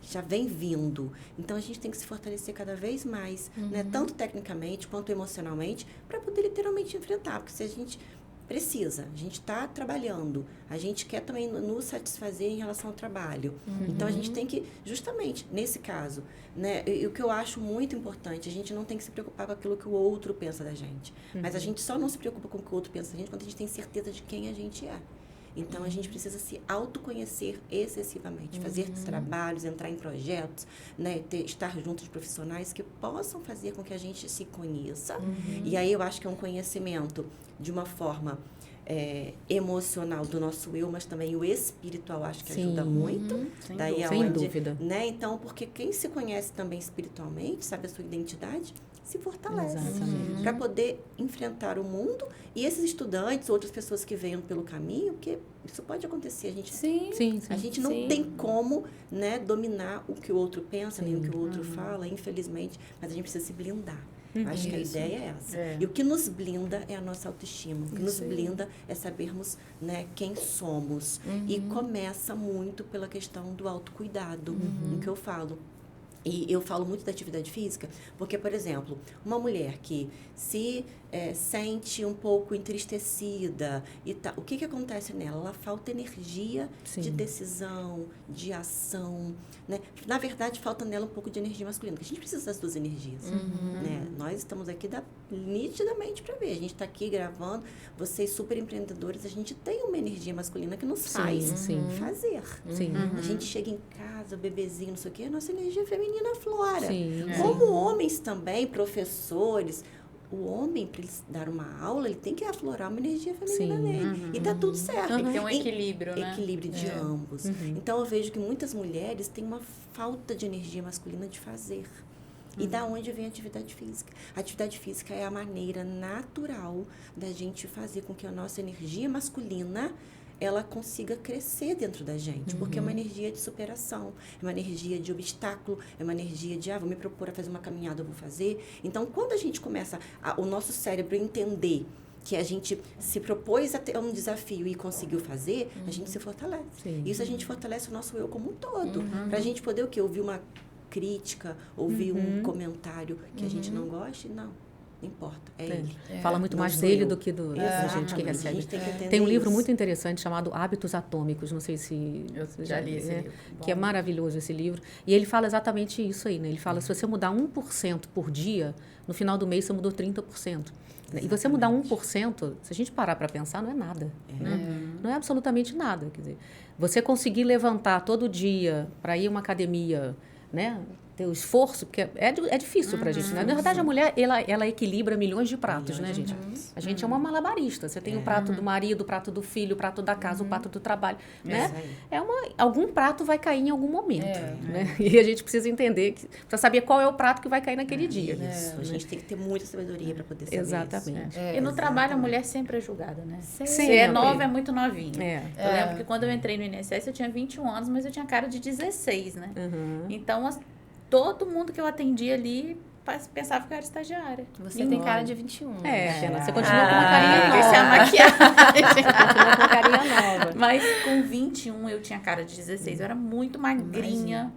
já vem vindo. Então, a gente tem que se fortalecer cada vez mais, né, tanto tecnicamente quanto emocionalmente, para poder literalmente enfrentar. Porque se a gente precisa, a gente está trabalhando, a gente quer também nos satisfazer em relação ao trabalho. Então, a gente tem que, justamente, nesse caso, né, e o que eu acho muito importante, a gente não tem que se preocupar com aquilo que o outro pensa da gente. Mas a gente só não se preocupa com o que o outro pensa da gente quando a gente tem certeza de quem a gente é. Então, a gente precisa se autoconhecer excessivamente, fazer trabalhos, entrar em projetos, né, estar junto de profissionais que possam fazer com que a gente se conheça. E aí, eu acho que é um conhecimento de uma forma emocional do nosso eu, mas também o espiritual, acho que ajuda muito. Sem dúvida. Né? Então, porque quem se conhece também espiritualmente, sabe a sua identidade, se fortalece para poder enfrentar o mundo. E esses estudantes, outras pessoas que venham pelo caminho, porque isso pode acontecer. A gente não tem como, né, dominar o que o outro pensa, nem o que o outro fala, infelizmente, mas a gente precisa se blindar. Acho que a ideia é essa. E o que nos blinda é a nossa autoestima. O que nos blinda é sabermos, né, quem somos. E começa muito pela questão do autocuidado, no que eu falo. E eu falo muito da atividade física, porque, por exemplo, uma mulher que se sente um pouco entristecida, o que acontece nela? Ela falta energia de decisão, de ação, né? Na verdade, falta nela um pouco de energia masculina, porque a gente precisa das duas energias. Né? Nós estamos aqui nitidamente para ver. A gente está aqui gravando, vocês super empreendedores, a gente tem uma energia masculina que nos faz fazer. A gente chega em casa, o bebezinho, não sei o quê, a nossa energia feminina aflora. Como homens também, professores, o homem, para ele dar uma aula, ele tem que aflorar uma energia feminina nele. E tá tudo certo. Tem que ter um equilíbrio, né? Equilíbrio de ambos. Então, eu vejo que muitas mulheres têm uma falta de energia masculina de fazer. E da onde vem a atividade física? A atividade física é a maneira natural da gente fazer com que a nossa energia masculina ela consiga crescer dentro da gente, porque é uma energia de superação, é uma energia de obstáculo, é uma energia de, vou me propor a fazer uma caminhada, eu vou fazer. Então, quando a gente começa, o nosso cérebro entender que a gente se propôs a ter um desafio e conseguiu fazer, a gente se fortalece. Sim. Isso a gente fortalece o nosso eu como um todo, pra gente poder o quê? Ouvir uma crítica, ouvir um comentário que a gente não goste, não importa, é ele. Fala muito Não mais sou dele eu. do que da gente que Exatamente, a recebe. gente tem que entender Tem um livro isso. muito interessante chamado Hábitos Atômicos, não sei se Eu já li esse livro. que é maravilhoso esse livro. E ele fala exatamente isso aí, né? Ele fala, se você mudar 1% por dia, no final do mês você mudou 30%. Né? E você mudar 1%, se a gente parar para pensar, não é nada. Né? Não é absolutamente nada. Quer dizer, você conseguir levantar todo dia para ir a uma academia, né? Ter o esforço, porque é difícil para a gente. Né? Na verdade, a mulher, ela equilibra milhões de pratos, né, gente? A gente é uma malabarista. Você tem o prato do marido, o prato do filho, o prato da casa, o prato do trabalho, né? Algum prato vai cair em algum momento, né? E a gente precisa entender, para saber qual é o prato que vai cair naquele dia. Isso, a gente tem que ter muita sabedoria para poder saber Exatamente. isso. E no trabalho a mulher sempre é julgada, né? Sempre. Se é nova, é muito novinha. É. Eu lembro que quando eu entrei no INSS, eu tinha 21 anos, mas eu tinha cara de 16, né? Então, todo mundo que eu atendia ali pensava que eu era estagiária. Você tem cara de 21. Pena, você continua com uma carinha nova. Essa é a maquiagem. Continua com uma carinha nova. Mas com 21 eu tinha cara de 16, eu era muito magrinha.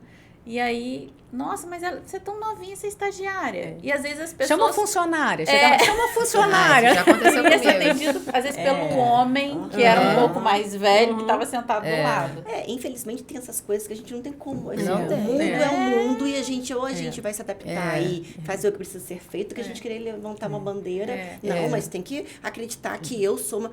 E aí, nossa, mas você é tão novinha, você é estagiária. E às vezes as pessoas... Chama a funcionária. Chama a funcionária. Já aconteceu Eu ia ser comigo. atendido, às vezes, pelo homem, que era um pouco mais velho, que estava sentado do lado. Infelizmente tem essas coisas que a gente não tem como. Assim, Não o tem. mundo é um mundo e a gente vai se adaptar e fazer o que precisa ser feito, que a gente querer levantar uma bandeira. Não, mas tem que acreditar que eu sou uma...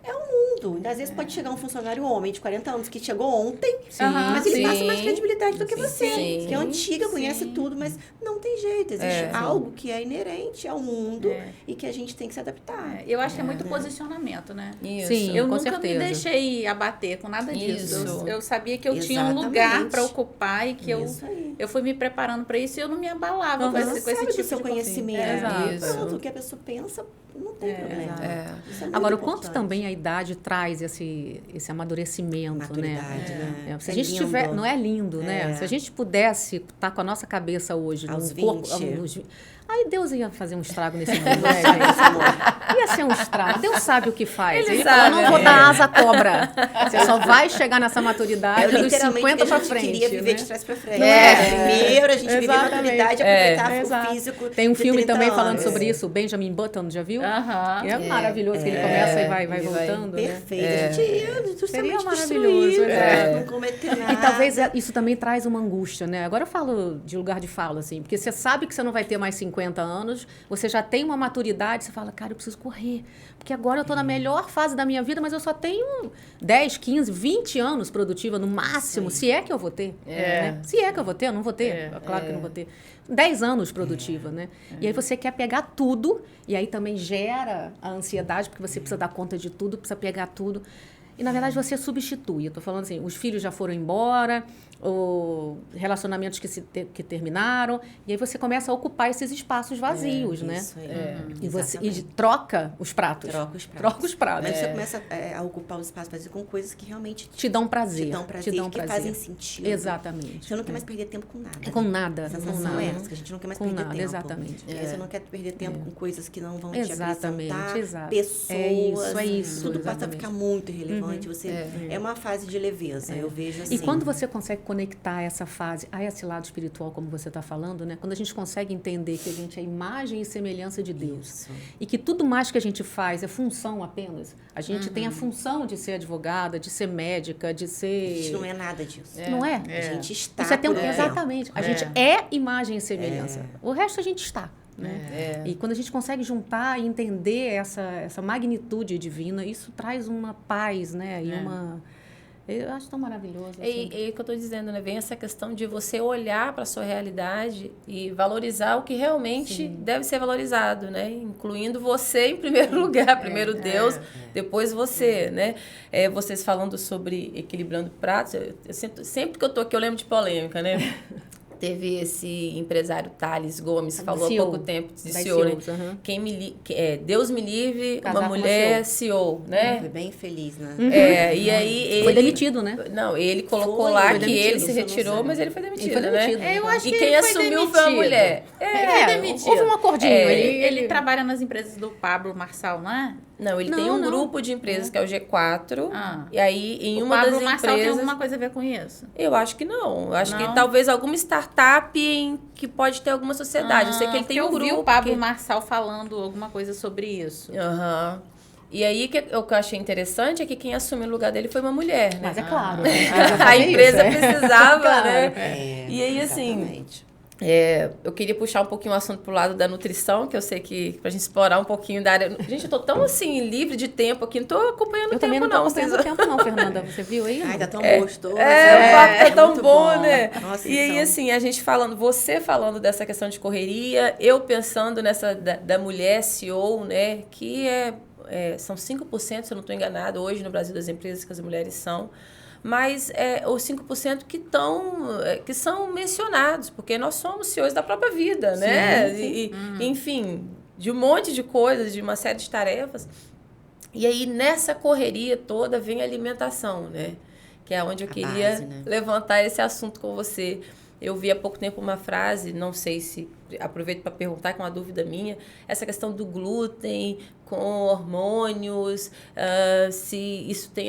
É um mundo. Às vezes pode chegar um funcionário homem de 40 anos que chegou ontem, mas ele passa mais credibilidade do que você, que é antiga, conhece tudo, mas não tem jeito. Existe algo que é inerente ao mundo e que a gente tem que se adaptar. Eu acho que é muito posicionamento, né? Isso. Sim. Eu com nunca certeza. me deixei abater com nada disso. Isso. Eu sabia que eu tinha um Exatamente. lugar para ocupar e que Isso aí. eu fui me preparando para isso e eu não me abalava com Você esse tipo sabe de do seu conhecimento. Isso. Pronto, o que a pessoa pensa, não tem problema. Isso é muito Agora, o quanto importante. também a idade traz esse amadurecimento, Maturidade, né? Se a É gente lindo. tiver, não é lindo, né? Se a gente pudesse estar com a nossa cabeça hoje Aos num corpo, 20. aí Deus ia fazer um estrago nesse mundo, né, gente? Ia ser um estrago. Deus sabe o que faz. Ele fala, sabe, não vou dar asa à cobra. Você só vai chegar nessa maturidade dos literalmente 50 a pra gente frente. queria viver né? de trás pra frente. Primeiro a gente viver a Exatamente. maturidade, aproveitar Exato. o físico. Tem um de filme 30 também anos. falando sobre isso, o Benjamin Button, já viu? Aham. É maravilhoso que ele começa e vai ele vai voltando, né? Perfeito. A gente ia justamente Seria maravilhoso, destruir, é. não cometer nada. E talvez isso também traz uma angústia, né? Agora eu falo de lugar de fala, assim, porque você sabe que você não vai ter mais 50 anos, você já tem uma maturidade, você fala, cara, eu preciso correr, porque agora eu tô na melhor fase da minha vida, mas eu só tenho 10, 15, 20 anos produtiva no máximo, se é que eu vou ter. Né? Se é que eu vou ter, eu não vou ter, claro que eu não vou ter. 10 anos produtiva, né? E aí você quer pegar tudo, e aí também gera a ansiedade, porque você precisa dar conta de tudo, precisa pegar tudo. E, na verdade, você substitui. Eu estou falando assim, os filhos já foram embora, ou relacionamentos que terminaram, e aí você começa a ocupar esses espaços vazios, né? Isso aí. E você Exatamente. troca os pratos. Troca os pratos. Né? Aí você começa a ocupar os espaços vazios com coisas que realmente Te dão prazer. te dão prazer, que fazem sentido. Exatamente. Você não quer mais perder tempo com nada. Com nada. A com sensação nada. é essa, que a gente não quer mais Com perder nada, tempo. exatamente. Você não quer perder tempo com coisas que não vão te Exatamente, acrescentar. exato. Pessoas. É isso, Tudo passa a exatamente. ficar muito irrelevante. É uma fase de leveza, eu vejo assim. E quando você consegue conectar essa fase a esse lado espiritual, como você está falando, né? Quando a gente consegue entender que a gente é imagem e semelhança de Deus, Isso. e que tudo mais que a gente faz é função apenas. A gente tem a função de ser advogada, de ser médica, de A ser... gente não é nada disso. Não é? A gente está Isso é por um tempo. Exatamente. A gente é imagem e semelhança. O resto a gente está. Né? E quando a gente consegue juntar e entender essa magnitude divina, isso traz uma paz, né? E uma... Eu acho tão maravilhoso. Assim. E o que eu estou dizendo, né? Vem essa questão de você olhar para a sua realidade e valorizar o que realmente deve ser valorizado, né? Incluindo você em primeiro lugar. Primeiro Deus, depois você, né? Vocês falando sobre equilibrando pratos, eu sempre que eu tô aqui eu lembro de polêmica, né? Teve esse empresário Thales Gomes, que falou há CEO, pouco tempo de das CEO, né? CEOs, aham. Deus me livre, Casar uma com uma mulher CEO, né? Foi bem feliz, né? E aí ele... Foi demitido, né? Não, ele colocou Foi, lá foi que demitido, ele se isso eu não retirou, sei. mas ele foi demitido, Ele foi demitido. né? Eu acho E que quem ele foi assumiu foi uma demitido. mulher. Ele foi demitido. Houve um acordinho. Ele trabalha nas empresas do Pablo Marçal, não é? Não, ele Não, tem um não. grupo de empresas que é o G4. Ah. E aí, em O uma Pablo das Marçal tem empresas... alguma coisa a ver com isso? Eu acho que não. Eu acho Não? que talvez alguma startup que pode ter alguma sociedade. Eu sei que ele tem um eu grupo. vi o Pablo Marçal falando alguma coisa sobre isso. Aham. E aí, o que eu achei interessante é que quem assumiu o lugar dele foi uma mulher, né? Mas é claro. A empresa precisava, Claro. né? E aí, assim... Exatamente. Eu queria puxar um pouquinho o assunto pro lado da nutrição, que eu sei que pra gente explorar um pouquinho da área... Gente, eu tô tão, assim, livre de tempo aqui, não tô acompanhando o Eu tempo, também não tô acompanhando o vocês- tempo, não, Fernanda. Você viu aí? Ai, tá tão gostoso. o papo tá tão muito bom, né? Nossa, E aí, assim, a gente falando, você falando dessa questão de correria, eu pensando nessa da mulher CEO, né? Que são 5%, se eu não estou enganada, hoje no Brasil das empresas que as mulheres são. Mas os 5% que são mencionados, porque nós somos CEOs da própria vida, né? Sim. Enfim, de um monte de coisas, de uma série de tarefas. E aí, nessa correria toda, vem a alimentação, né? Que é onde eu queria base, né? levantar esse assunto com você. Eu vi há pouco tempo uma frase, não sei se... Aproveito para perguntar, que é uma dúvida minha. Essa questão do glúten com hormônios, se isso tem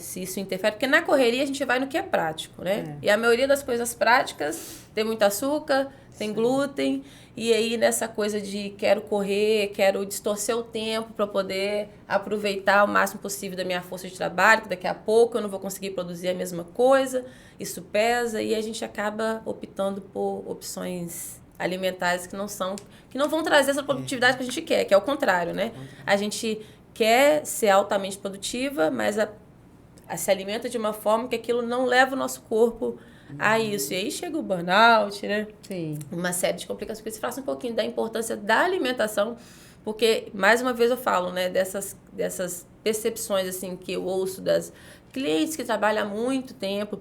se isso interfere. Porque na correria a gente vai no que é prático, né? E a maioria das coisas práticas tem muito açúcar, tem glúten. E aí nessa coisa de quero correr, quero distorcer o tempo para poder aproveitar o máximo possível da minha força de trabalho, que daqui a pouco eu não vou conseguir produzir a mesma coisa. Isso pesa e a gente acaba optando por opções alimentares que não vão trazer essa produtividade que a gente quer, que é o contrário, né? A gente quer ser altamente produtiva, mas se alimenta de uma forma que aquilo não leva o nosso corpo a isso. E aí chega o burnout, né? Sim. Uma série de complicações. Porque se falasse um pouquinho da importância da alimentação, porque, mais uma vez eu falo, né, dessas percepções, assim, que eu ouço das clientes que trabalham há muito tempo.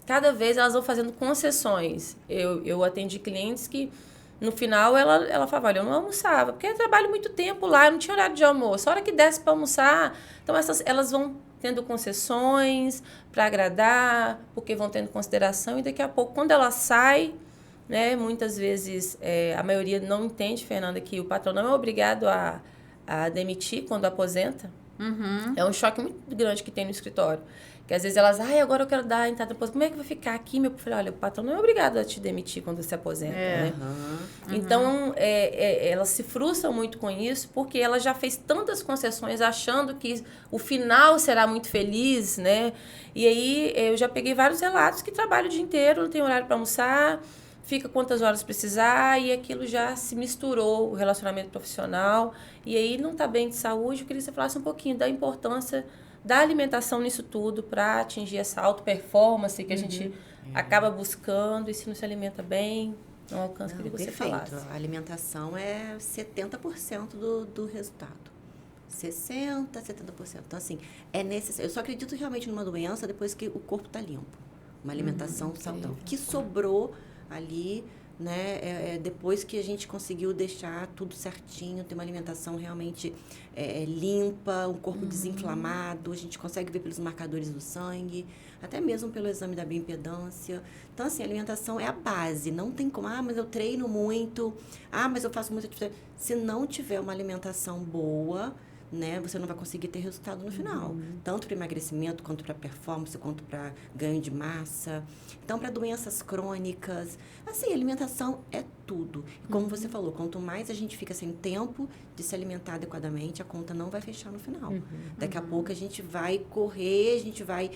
Cada vez elas vão fazendo concessões. Eu atendi clientes que, no final, ela falava, olha, eu não almoçava, porque eu trabalho muito tempo lá, eu não tinha horário de almoço. A hora que desce para almoçar, então elas vão tendo concessões para agradar, porque vão tendo consideração, e daqui a pouco, quando ela sai, né, muitas vezes, a maioria não entende, Fernanda, que o patrão não é obrigado a demitir quando aposenta. Uhum. É um choque muito grande que tem no escritório. Que às vezes elas, agora eu quero dar a entrada, como é que vai ficar aqui, meu filho? Olha, o patrão não é obrigado a te demitir quando você aposenta, né? Então, elas se frustram muito com isso, porque ela já fez tantas concessões achando que o final será muito feliz, né? E aí, eu já peguei vários relatos que trabalham o dia inteiro, não tem horário para almoçar, fica quantas horas precisar, e aquilo já se misturou, o relacionamento profissional, e aí não está bem de saúde. Eu queria que você falasse um pouquinho da importância da alimentação nisso tudo para atingir essa auto-performance que a gente acaba buscando, e se não se alimenta bem, não alcança. Queria que você falasse. A alimentação é 70% do resultado. 60%, 70%. Então, assim, é necessário. Eu só acredito realmente numa doença depois que o corpo está limpo. Uma alimentação saudável. Que sobrou ali, né? Depois que a gente conseguiu deixar tudo certinho, ter uma alimentação realmente limpa, um corpo desinflamado, a gente consegue ver pelos marcadores do sangue, até mesmo pelo exame da bioimpedância. Então, assim, a alimentação é a base, não tem como, mas eu treino muito, mas eu faço muita atividade. Se não tiver uma alimentação boa, né, você não vai conseguir ter resultado no final. Tanto para emagrecimento, quanto para performance, quanto para ganho de massa. Então, para doenças crônicas, assim, alimentação é tudo. E como você falou, quanto mais a gente fica sem tempo de se alimentar adequadamente, a conta não vai fechar no final. Daqui a pouco a gente vai correr, a gente vai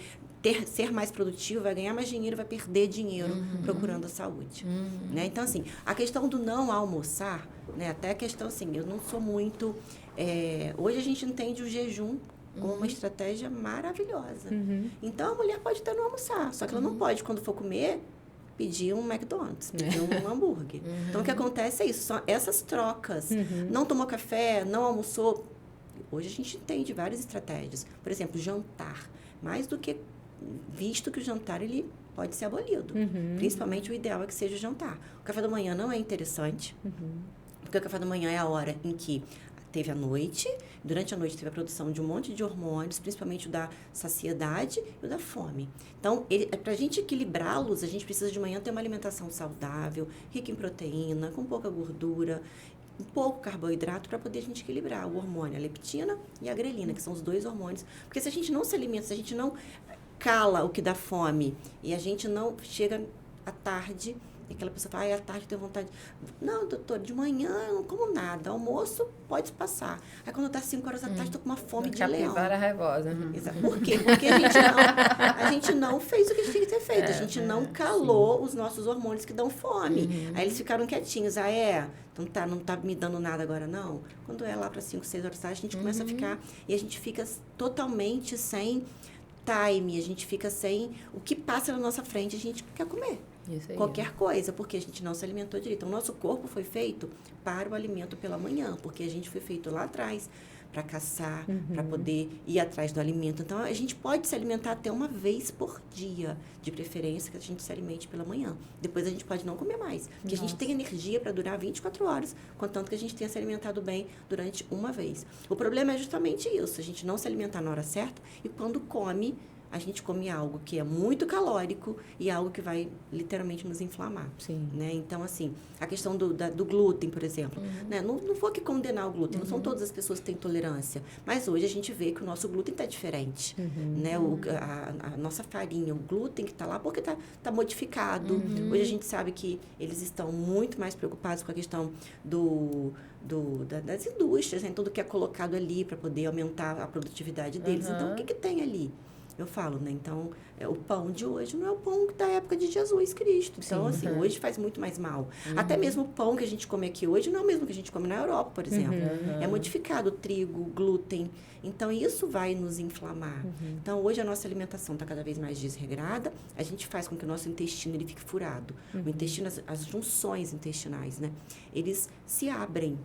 ser mais produtivo, vai ganhar mais dinheiro, vai perder dinheiro procurando a saúde. Né? Então, assim, a questão do não almoçar, né, até a questão, assim, eu não sou muito... hoje a gente entende o jejum como uma estratégia maravilhosa. Então, a mulher pode até não almoçar, só que ela não pode, quando for comer, pedir um McDonald's, pedir um hambúrguer. Então, o que acontece é isso, são essas trocas. Não tomou café, não almoçou. Hoje a gente entende várias estratégias. Por exemplo, jantar. Mais do que... Visto que o jantar, ele pode ser abolido. Principalmente o ideal é que seja o jantar. O café da manhã não é interessante, porque o café da manhã é a hora em que teve a noite, durante a noite teve a produção de um monte de hormônios, principalmente o da saciedade e o da fome. Então, para a gente equilibrá-los, a gente precisa de manhã ter uma alimentação saudável, rica em proteína, com pouca gordura, um pouco carboidrato, para poder a gente equilibrar o hormônio, a leptina e a grelina, que são os 2 hormônios. Porque se a gente não se alimenta, se a gente não cala o que dá fome e a gente não chega à tarde, e aquela pessoa fala, à tarde eu tenho vontade. Não, doutor, de manhã eu não como nada, almoço pode passar. Aí quando dá 5 horas da tarde, estou com uma fome de leão. Capivara raivosa. Exato. Por quê? Porque a gente não fez o que tinha que ter feito. A gente não calou os nossos hormônios que dão fome. Aí eles ficaram quietinhos. Então não tá me dando nada agora, não. Quando é lá para 5, 6 horas da tarde, a gente começa a ficar... E a gente fica totalmente sem time. A gente fica sem... O que passa na nossa frente, a gente quer comer. Isso aí. Qualquer coisa, porque a gente não se alimentou direito. Então, o nosso corpo foi feito para o alimento pela manhã, porque a gente foi feito lá atrás para caçar, para poder ir atrás do alimento. Então, a gente pode se alimentar até uma vez por dia, de preferência que a gente se alimente pela manhã. Depois a gente pode não comer mais, porque a gente tem energia para durar 24 horas, contanto que a gente tenha se alimentado bem durante uma vez. O problema é justamente isso, a gente não se alimentar na hora certa e quando come, a gente come algo que é muito calórico e algo que vai literalmente nos inflamar. Sim. Né? Então, assim, a questão do glúten, por exemplo. Né? Não vou aqui condenar o glúten, não são todas as pessoas que têm tolerância. Mas hoje a gente vê que o nosso glúten está diferente. Né? A nossa farinha, o glúten que está lá, porque está modificado. Hoje a gente sabe que eles estão muito mais preocupados com a questão das indústrias, né? Tudo que é colocado ali para poder aumentar a produtividade deles. Então, o que tem ali? Eu falo, né? Então, o pão de hoje não é o pão da época de Jesus Cristo. Então, assim, hoje faz muito mais mal. Até mesmo o pão que a gente come aqui hoje não é o mesmo que a gente come na Europa, por exemplo. É modificado o trigo, o glúten. Então, isso vai nos inflamar. Então, hoje a nossa alimentação está cada vez mais desregrada. A gente faz com que o nosso intestino ele fique furado. O intestino, as junções intestinais, né? Eles se abrem.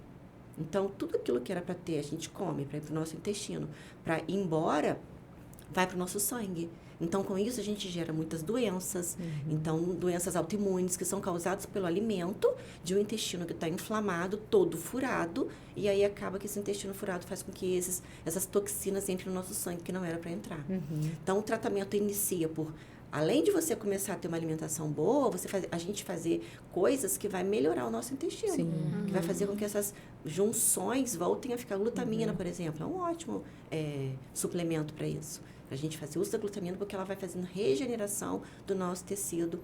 Então, tudo aquilo que era para ter, a gente come para ir para o nosso intestino. Para ir embora, vai para o nosso sangue. Então, com isso, a gente gera muitas doenças. Então, doenças autoimunes que são causadas pelo alimento de um intestino que está inflamado, todo furado. E aí, acaba que esse intestino furado faz com que essas toxinas entrem no nosso sangue, que não era para entrar. Então, o tratamento inicia por... Além de você começar a ter uma alimentação boa, a gente fazer coisas que vai melhorar o nosso intestino. Que vai fazer com que essas junções voltem a ficar. Glutamina, por exemplo, é um ótimo suplemento para isso. A gente fazer uso da glutamina porque ela vai fazendo regeneração do nosso tecido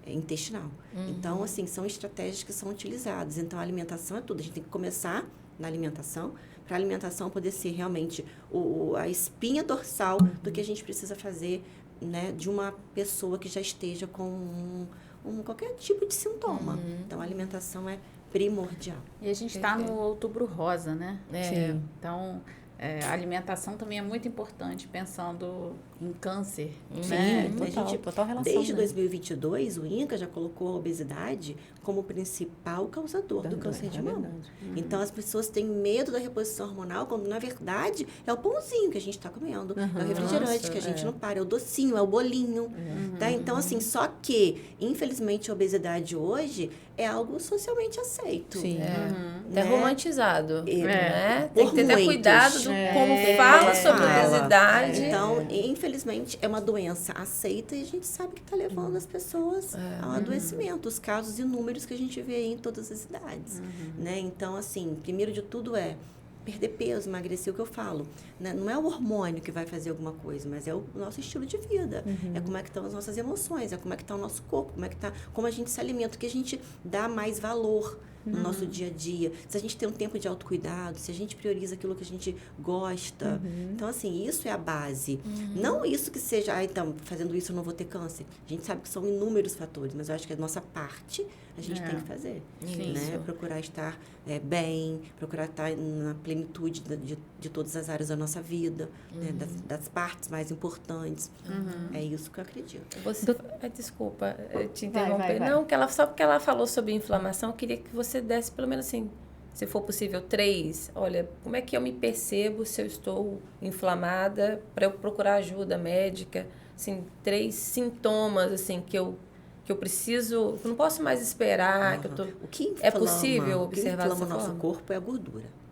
intestinal. Então, assim, são estratégias que são utilizadas. Então, a alimentação é tudo. A gente tem que começar na alimentação, para a alimentação poder ser realmente a espinha dorsal do que a gente precisa fazer, né, de uma pessoa que já esteja com qualquer tipo de sintoma. Então, a alimentação é primordial. E a gente está no Outubro Rosa, né? Sim. Então, a alimentação também é muito importante, pensando em câncer. Sim, né? total relação. Desde 2022, o INCA já colocou a obesidade como o principal causador do câncer de mama. Então, as pessoas têm medo da reposição hormonal, quando, na verdade, é o pãozinho que a gente está comendo, é o refrigerante que a gente não para, é o docinho, é o bolinho. Tá? Então, assim, só que, infelizmente, a obesidade hoje é algo socialmente aceito. Sim. É romantizado. Né? Por Tem que ter muitos. cuidado do como fala sobre obesidade. Então, infelizmente, é uma doença aceita e a gente sabe que está levando as pessoas ao adoecimento. Os casos inúmeros que a gente vê aí em todas as idades. Né? Então, assim, primeiro de tudo é perder peso, emagrecer, o que eu falo. Né? Não é o hormônio que vai fazer alguma coisa, mas é o nosso estilo de vida. É como é que estão as nossas emoções, é como é que está o nosso corpo, como a gente se alimenta, o que a gente dá mais valor no nosso dia a dia. Se a gente tem um tempo de autocuidado, se a gente prioriza aquilo que a gente gosta. Então, assim, isso é a base. Não isso que seja, então, fazendo isso eu não vou ter câncer. A gente sabe que são inúmeros fatores, mas eu acho que a nossa parte a gente tem que fazer. Né? Procurar estar bem, procurar estar na plenitude de todas as áreas da nossa vida, né? das partes mais importantes. É isso que eu acredito. Desculpa te interromper. Vai. Não, só porque ela falou sobre inflamação, eu queria que você desse pelo menos assim, se for possível, 3. Olha, como é que eu me percebo se eu estou inflamada para eu procurar ajuda médica? assim, 3 sintomas, assim, que eu preciso, eu não posso mais esperar, que eu tô... O que inflama, É possível o que observar inflama o dessa nosso forma? corpo é a gordura.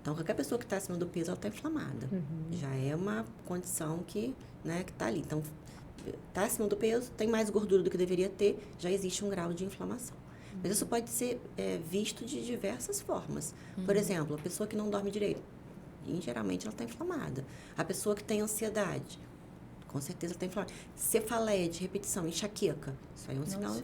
Então, qualquer pessoa que está acima do peso, ela está inflamada. Já é uma condição que está ali. Então, está acima do peso, tem mais gordura do que deveria ter, já existe um grau de inflamação. Mas isso pode ser visto de diversas formas. Por exemplo, a pessoa que não dorme direito, geralmente ela está inflamada. A pessoa que tem ansiedade, com certeza está inflamada. Cefaleia de repetição, enxaqueca, isso aí é um sinal.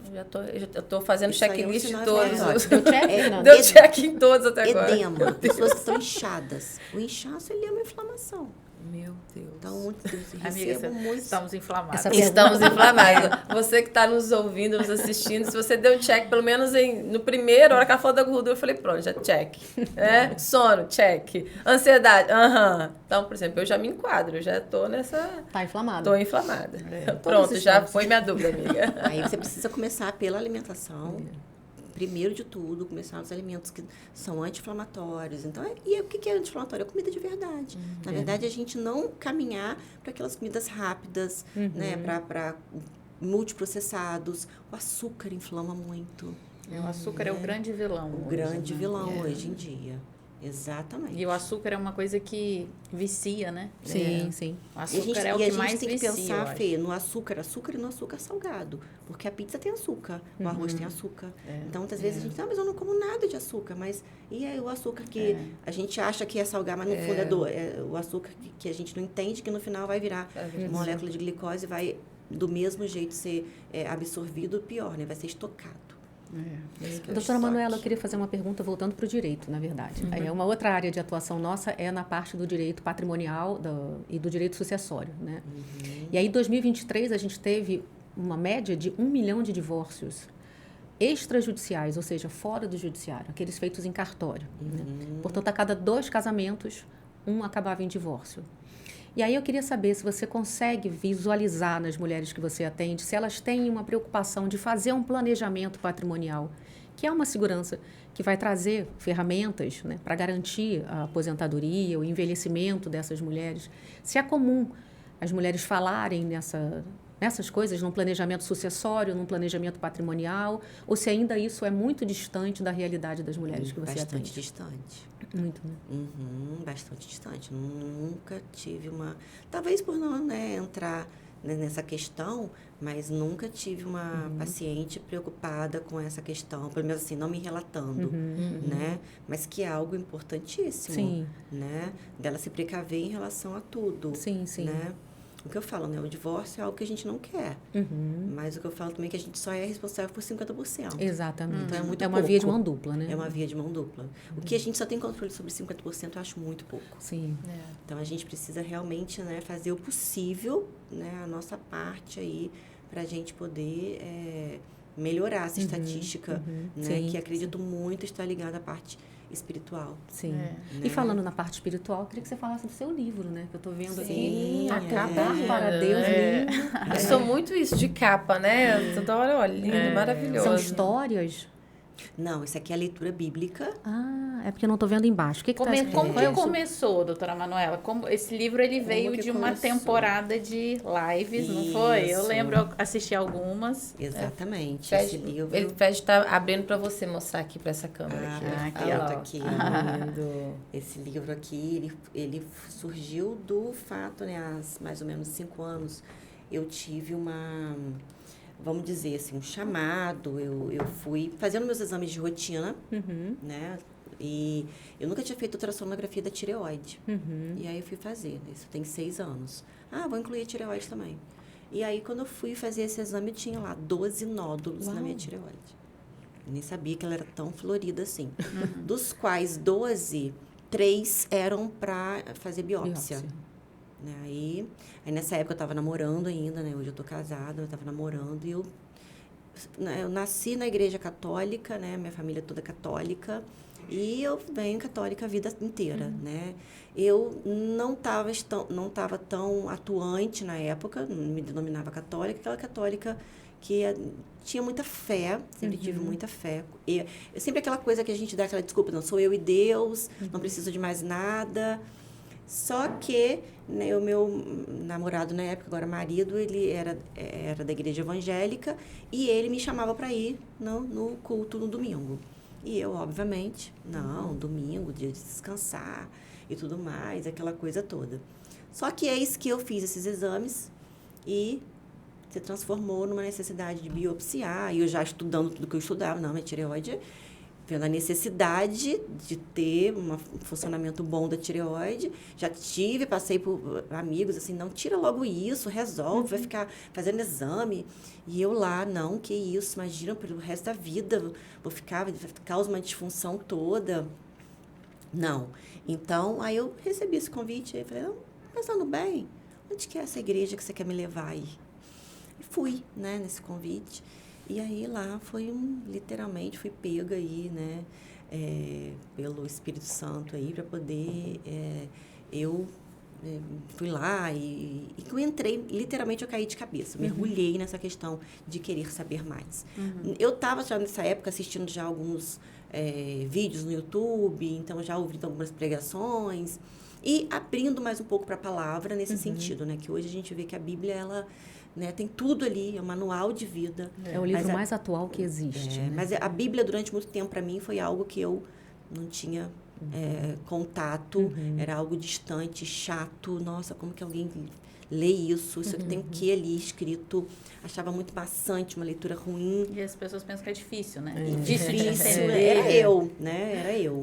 Eu tô fazendo Isso aí é um checklist de sinal todos. inflamatório. Deu check, Fernanda? Deu check em todos até agora. Edema, pessoas que estão inchadas. O inchaço, ele é uma inflamação. Meu Deus. Então, muitos Amiga, recebam muitos... estamos inflamados. Essa Estamos inflamados. Você que está nos ouvindo, nos assistindo, se você deu check, pelo menos no primeiro, a hora que ela falou da gordura, eu falei, pronto, já check. Sono, check. Ansiedade, Então, por exemplo, eu já me enquadro, já tô nessa... Tá inflamada. Tô inflamada. Todos Pronto, já estamos. foi minha dúvida, amiga. Aí você precisa começar pela alimentação. Primeiro de tudo, começar os alimentos que são anti-inflamatórios. Então, e o que é anti-inflamatório? É comida de verdade. Na verdade, a gente não caminhar para aquelas comidas rápidas, né? Para multiprocessados. O açúcar inflama muito. O açúcar é o grande vilão. O hoje, grande né? vilão hoje em dia. Exatamente. E o açúcar é uma coisa que vicia, né? Sim, sim. O E açúcar é o que mais tem que vicia, eu pensar, acho. Fê, no açúcar e no açúcar salgado. Porque a pizza tem açúcar, o arroz tem açúcar. Então, muitas vezes a gente mas eu não como nada de açúcar. Mas e aí o açúcar que a gente acha que é salgar, mas no fundo é o açúcar que a gente não entende, que no final vai virar molécula de glicose e vai, do mesmo jeito, ser absorvido, pior, né? Vai ser estocado. Doutora Manuela, eu queria fazer uma pergunta voltando para o direito, na verdade. Uma outra área de atuação nossa é na parte do direito patrimonial e do direito sucessório, né? E aí, em 2023, a gente teve uma média de 1 milhão de divórcios extrajudiciais, ou seja, fora do judiciário, aqueles feitos em cartório. Né? Portanto, a cada 2 casamentos, um acabava em divórcio. E aí eu queria saber se você consegue visualizar nas mulheres que você atende, se elas têm uma preocupação de fazer um planejamento patrimonial, que é uma segurança que vai trazer ferramentas, né, para garantir a aposentadoria, o envelhecimento dessas mulheres. Se é comum as mulheres falarem nessas coisas, num planejamento sucessório, num planejamento patrimonial, ou se ainda isso é muito distante da realidade das mulheres que você Bastante atende. distante. Muito, né? Bastante distante. Nunca tive uma... Talvez por não entrar nessa questão, mas nunca tive uma paciente preocupada com essa questão, pelo menos assim, não me relatando, né? Mas que é algo importantíssimo, Sim. né? Dela se precaver em relação a tudo. Sim, sim. Né? O que eu falo, né? O divórcio é algo que a gente não quer. Mas o que eu falo também é que a gente só é responsável por 50%. Exatamente. Então, é muito uma via de pouco. mão dupla, né? É uma via de mão dupla. O que a gente só tem controle sobre 50%, eu acho muito pouco. Sim. Então, a gente precisa realmente, né, fazer o possível, né, a nossa parte aí, para a gente poder melhorar essa estatística, né, Sim, que acredito muito está ligada à parte espiritual. Sim. Né? E falando na parte espiritual, eu queria que você falasse do seu livro, né? Que eu estou vendo Sim, aqui. A é. capa, para Deus, lindo. Eu sou muito isso de capa, né? Toda hora, olha, lindo, maravilhoso. São histórias. Não, isso aqui é a leitura bíblica. Ah, é porque eu não estou vendo embaixo. O que está escrito? Como Qual é que o seu- começou, doutora Manuela? Esse livro ele veio que de uma começou? temporada de lives, não foi? Eu Isso. lembro, eu assisti algumas. Exatamente. Fred, Esse livro... ele Fred tá abrindo para você mostrar aqui para essa câmera. aqui, Olha ó. lá, aqui. Lindo. Esse livro aqui, ele surgiu do fato, né, há mais ou menos 5 anos, eu tive vamos dizer assim, um chamado, eu fui fazendo meus exames de rotina, né, e eu nunca tinha feito ultrassonografia da tireoide, e aí eu fui fazer, né, isso tem 6 anos. Vou incluir a tireoide também. E aí, quando eu fui fazer esse exame, eu tinha lá 12 nódulos na minha tireoide. Eu nem sabia que ela era tão florida assim. Dos quais 12, 3 eram para fazer biópsia. Né? Aí, nessa época eu estava namorando ainda, né? Hoje eu tô casada, eu estava namorando e eu nasci na igreja católica, né? Minha família toda católica. E eu venho católica a vida inteira, né? Eu não estava tão atuante na época, não me denominava católica, aquela católica que tinha muita fé, sempre tive muita fé. E sempre aquela coisa que a gente dá aquela desculpa, não sou eu e Deus, não preciso de mais nada. Só que, né, o meu namorado na época, agora marido, ele era da igreja evangélica e ele me chamava para ir no culto no domingo. E eu, obviamente, não, domingo, dia de descansar e tudo mais, aquela coisa toda. Só que eis que eu fiz esses exames e se transformou numa necessidade de biopsiar. E eu já estudando tudo que eu estudava, não, minha tireoide, vendo a necessidade de ter um funcionamento bom da tireoide. Já passei por amigos, assim, não, tira logo isso, resolve, vai ficar fazendo exame. E eu lá, não, que isso, imagina, pelo resto da vida, vai causar uma disfunção toda. Não. Então, aí eu recebi esse convite, aí falei, não, pensando bem, onde que é essa igreja que você quer me levar aí? E fui, né, nesse convite. E aí lá literalmente, fui pega aí, né, pelo Espírito Santo aí, para poder, eu fui lá e eu entrei, literalmente eu caí de cabeça, mergulhei nessa questão de querer saber mais. Eu estava já nessa época assistindo já alguns vídeos no YouTube, então já ouvi algumas pregações e abrindo mais um pouco para a palavra nesse sentido, né, que hoje a gente vê que a Bíblia, ela, né, tem tudo ali, é um manual de vida. É o livro mais atual que existe. Né? Mas a Bíblia, durante muito tempo, para mim, foi algo que eu não tinha contato, era algo distante, chato. Nossa, como que alguém lê isso? Isso tem o que ali escrito? Achava muito maçante, uma leitura ruim. E as pessoas pensam que é difícil, né? Difícil, era eu, né? Era eu.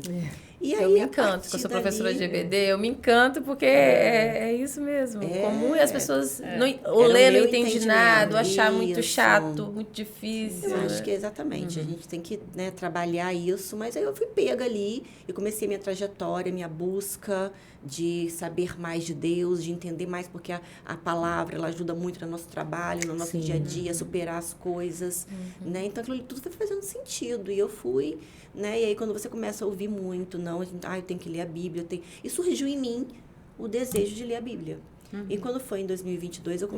E aí, eu me encanto, que eu sou professora de EBD, eu me encanto porque é isso mesmo. Comum e as pessoas ou ler não entendem nada, ou achar muito chato, muito difícil. Eu acho que exatamente. A gente tem que, né, trabalhar isso, mas aí eu fui pega ali e comecei minha trajetória, minha busca de saber mais de Deus, de entender mais, porque a palavra, ela ajuda muito no nosso trabalho, no nosso dia a dia, a superar as coisas, né? Então, aquilo tudo foi fazendo sentido. E eu fui, né? E aí, quando você começa a ouvir muito, não, eu tenho que ler a Bíblia, e surgiu em mim o desejo de ler a Bíblia. E quando foi em 2022, eu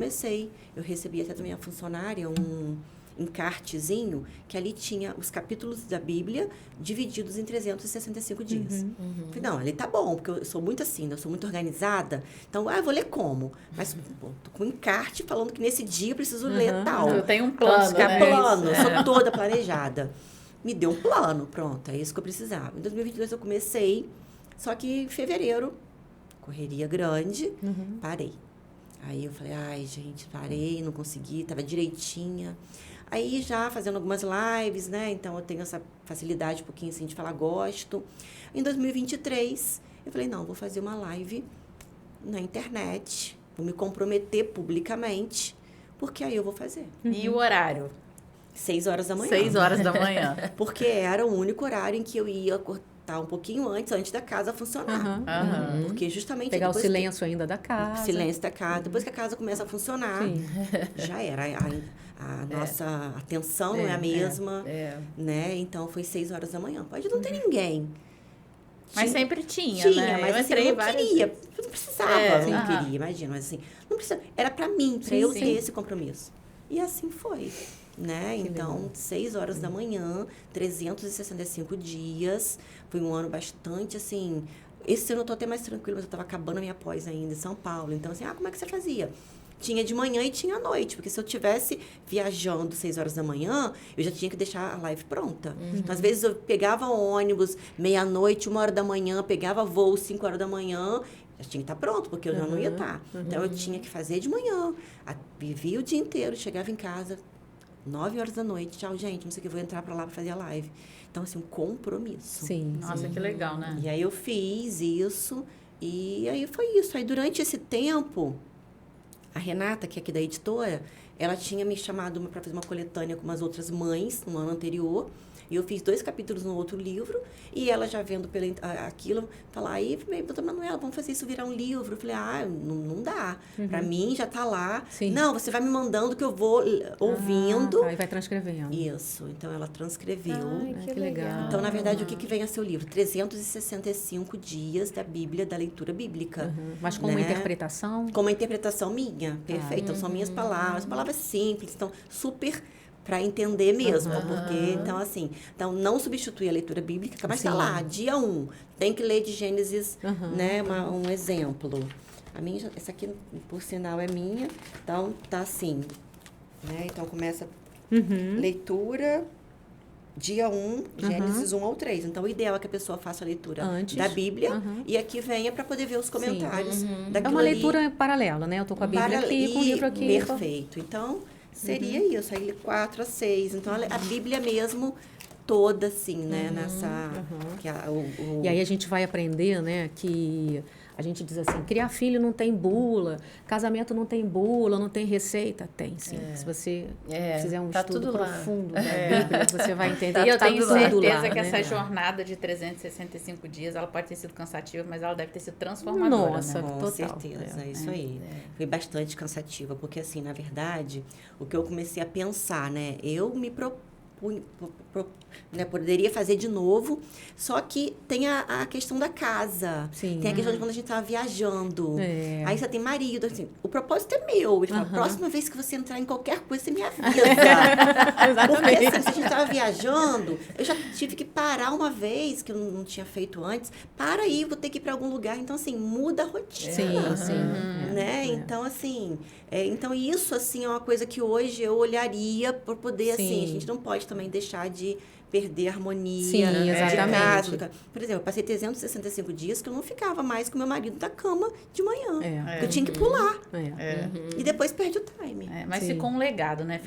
recebi até da minha funcionária um encartezinho, que ali tinha os capítulos da Bíblia divididos em 365 dias. Falei, não, ali tá bom, porque eu sou muito assim, eu sou muito organizada, então, eu vou ler como? Mas, tô com um encarte falando que nesse dia eu preciso ler tal. Eu tenho um plano, Eu sou toda planejada. Me deu um plano, pronto, é isso que eu precisava. Em 2022 eu comecei, só que em fevereiro, correria grande, parei. Aí eu falei, ai, gente, parei, não consegui, tava direitinha. Aí já fazendo algumas lives, né? Então eu tenho essa facilidade um pouquinho assim de falar, gosto. Em 2023, eu falei, não, vou fazer uma live na internet, vou me comprometer publicamente, porque aí eu vou fazer. E o horário? 6 horas da manhã. 6 horas da manhã. Porque era o único horário em que eu ia cortar um pouquinho antes da casa funcionar. Porque justamente... Pegar o silêncio ainda da casa. O silêncio da casa. Depois que a casa começa a funcionar, já era. A nossa atenção não é a mesma, né? Então, foi 6 horas da manhã. Pode não ter ninguém. Mas sempre tinha, né? Mas eu entrei eu não queria. Eu não precisava, não queria, imagina. Mas assim, não precisa. Era pra mim, pra eu ter esse compromisso. E assim foi. Né? Então, 6 horas da manhã, 365 dias. Foi um ano bastante, assim... Esse ano eu tô até mais tranquila, mas eu tava acabando a minha pós ainda em São Paulo. Então, assim, como é que você fazia? Tinha de manhã e tinha à noite. Porque se eu tivesse viajando 6 horas da manhã, eu já tinha que deixar a live pronta. Então, às vezes, eu pegava ônibus, meia-noite, 1 hora da manhã, pegava voo 5 horas da manhã... Já tinha que estar pronto, porque eu já não ia estar. Então, eu tinha que fazer de manhã. Vivia o dia inteiro, chegava em casa... 9 horas da noite, tchau, gente, não sei o que, vou entrar pra lá pra fazer a live. Então, assim, um compromisso. Sim. Nossa, que legal, né? E aí eu fiz isso, e aí foi isso. Aí durante esse tempo, a Renata, que é aqui da editora, ela tinha me chamado para fazer uma coletânea com umas outras mães no ano anterior. E eu fiz 2 capítulos no outro livro, e ela já vendo aquilo, falar, aí, doutora Manuela, vamos fazer isso virar um livro. Eu falei, não dá. Para mim, já tá lá. Sim. Não, você vai me mandando que eu vou ouvindo. E vai transcrevendo. Isso. Então, ela transcreveu. Ai, que legal. Então, na verdade, o que vem a ser o livro? 365 dias da Bíblia, da leitura bíblica. Mas com uma interpretação? Com uma interpretação minha, perfeito. Então, são minhas palavras simples, então, super para entender mesmo, porque, então, assim, não substitui a leitura bíblica, mas está lá, dia 1, tem que ler de Gênesis, né, um exemplo. A minha, essa aqui, por sinal, é minha, então, tá assim, né, então começa leitura, dia 1, Gênesis 1 ao 3. Então, o ideal é que a pessoa faça a leitura antes da Bíblia e aqui venha para poder ver os comentários. É uma leitura paralela, né? Eu tô com a Bíblia aqui, com o livro aqui. Perfeito. Então, seria isso, aí 4 a 6. Então, a Bíblia mesmo toda, assim, né? Nessa... Que E aí a gente vai aprender, né, que a gente diz assim, criar filho não tem bula, casamento não tem bula, não tem receita. Tem, sim. Se você fizer um estudo profundo da Bíblia, você vai entender. E eu tenho certeza lá, que né? essa jornada de 365 dias, ela pode ter sido cansativa, mas ela deve ter sido transformadora. Nossa, né? Com certeza, é isso aí. Foi bastante cansativa, porque, assim, na verdade, o que eu comecei a pensar, né? Eu me né, poderia fazer de novo, só que tem a questão da casa. Sim. Tem a questão de quando a gente estava viajando. Aí você tem marido, assim, o propósito é meu. Ele fala, próxima vez que você entrar em qualquer coisa, você me avisa. Porque assim, se a gente estava viajando, eu já tive que parar uma vez, que eu não tinha feito antes. Para aí, vou ter que ir para algum lugar. Então, assim, muda a rotina. Sim. Né? Então, assim... então, isso, assim, é uma coisa que hoje eu olharia por poder, assim... A gente não pode também deixar de perder a harmonia Sim, exatamente. de casa. Por exemplo, eu passei 365 dias que eu não ficava mais com meu marido da cama de manhã. Porque eu tinha que pular. E depois perde o time. Mas ficou um legado, né?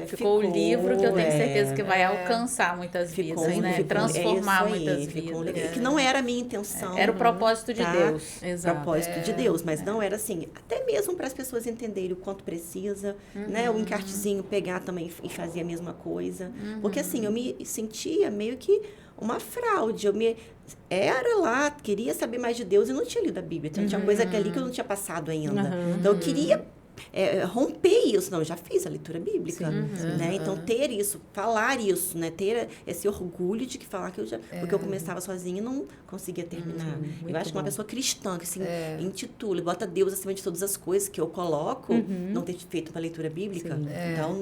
Ficou o livro que eu tenho certeza que vai alcançar muitas vidas, né? Transformar muitas vidas. Que não era a minha intenção. Era o propósito de Deus. Exato. Propósito de Deus, mas não era assim, até mesmo para as pessoas entenderem o quanto precisa, né? O encartezinho pegar também e fazer a mesma coisa. Porque assim, eu me sentia meio que uma fraude. Era lá, queria saber mais de Deus e não tinha lido a Bíblia. Então, tinha coisa ali que eu não tinha passado ainda. Então, eu queria romper isso. Não, eu já fiz a leitura bíblica, né? Então, ter isso, falar isso, né? Ter esse orgulho de que falar que eu já... Porque eu começava sozinha e não conseguia terminar. Eu acho que uma pessoa cristã, que assim, intitula, bota Deus acima de todas as coisas que eu coloco, não ter feito uma leitura bíblica. Então,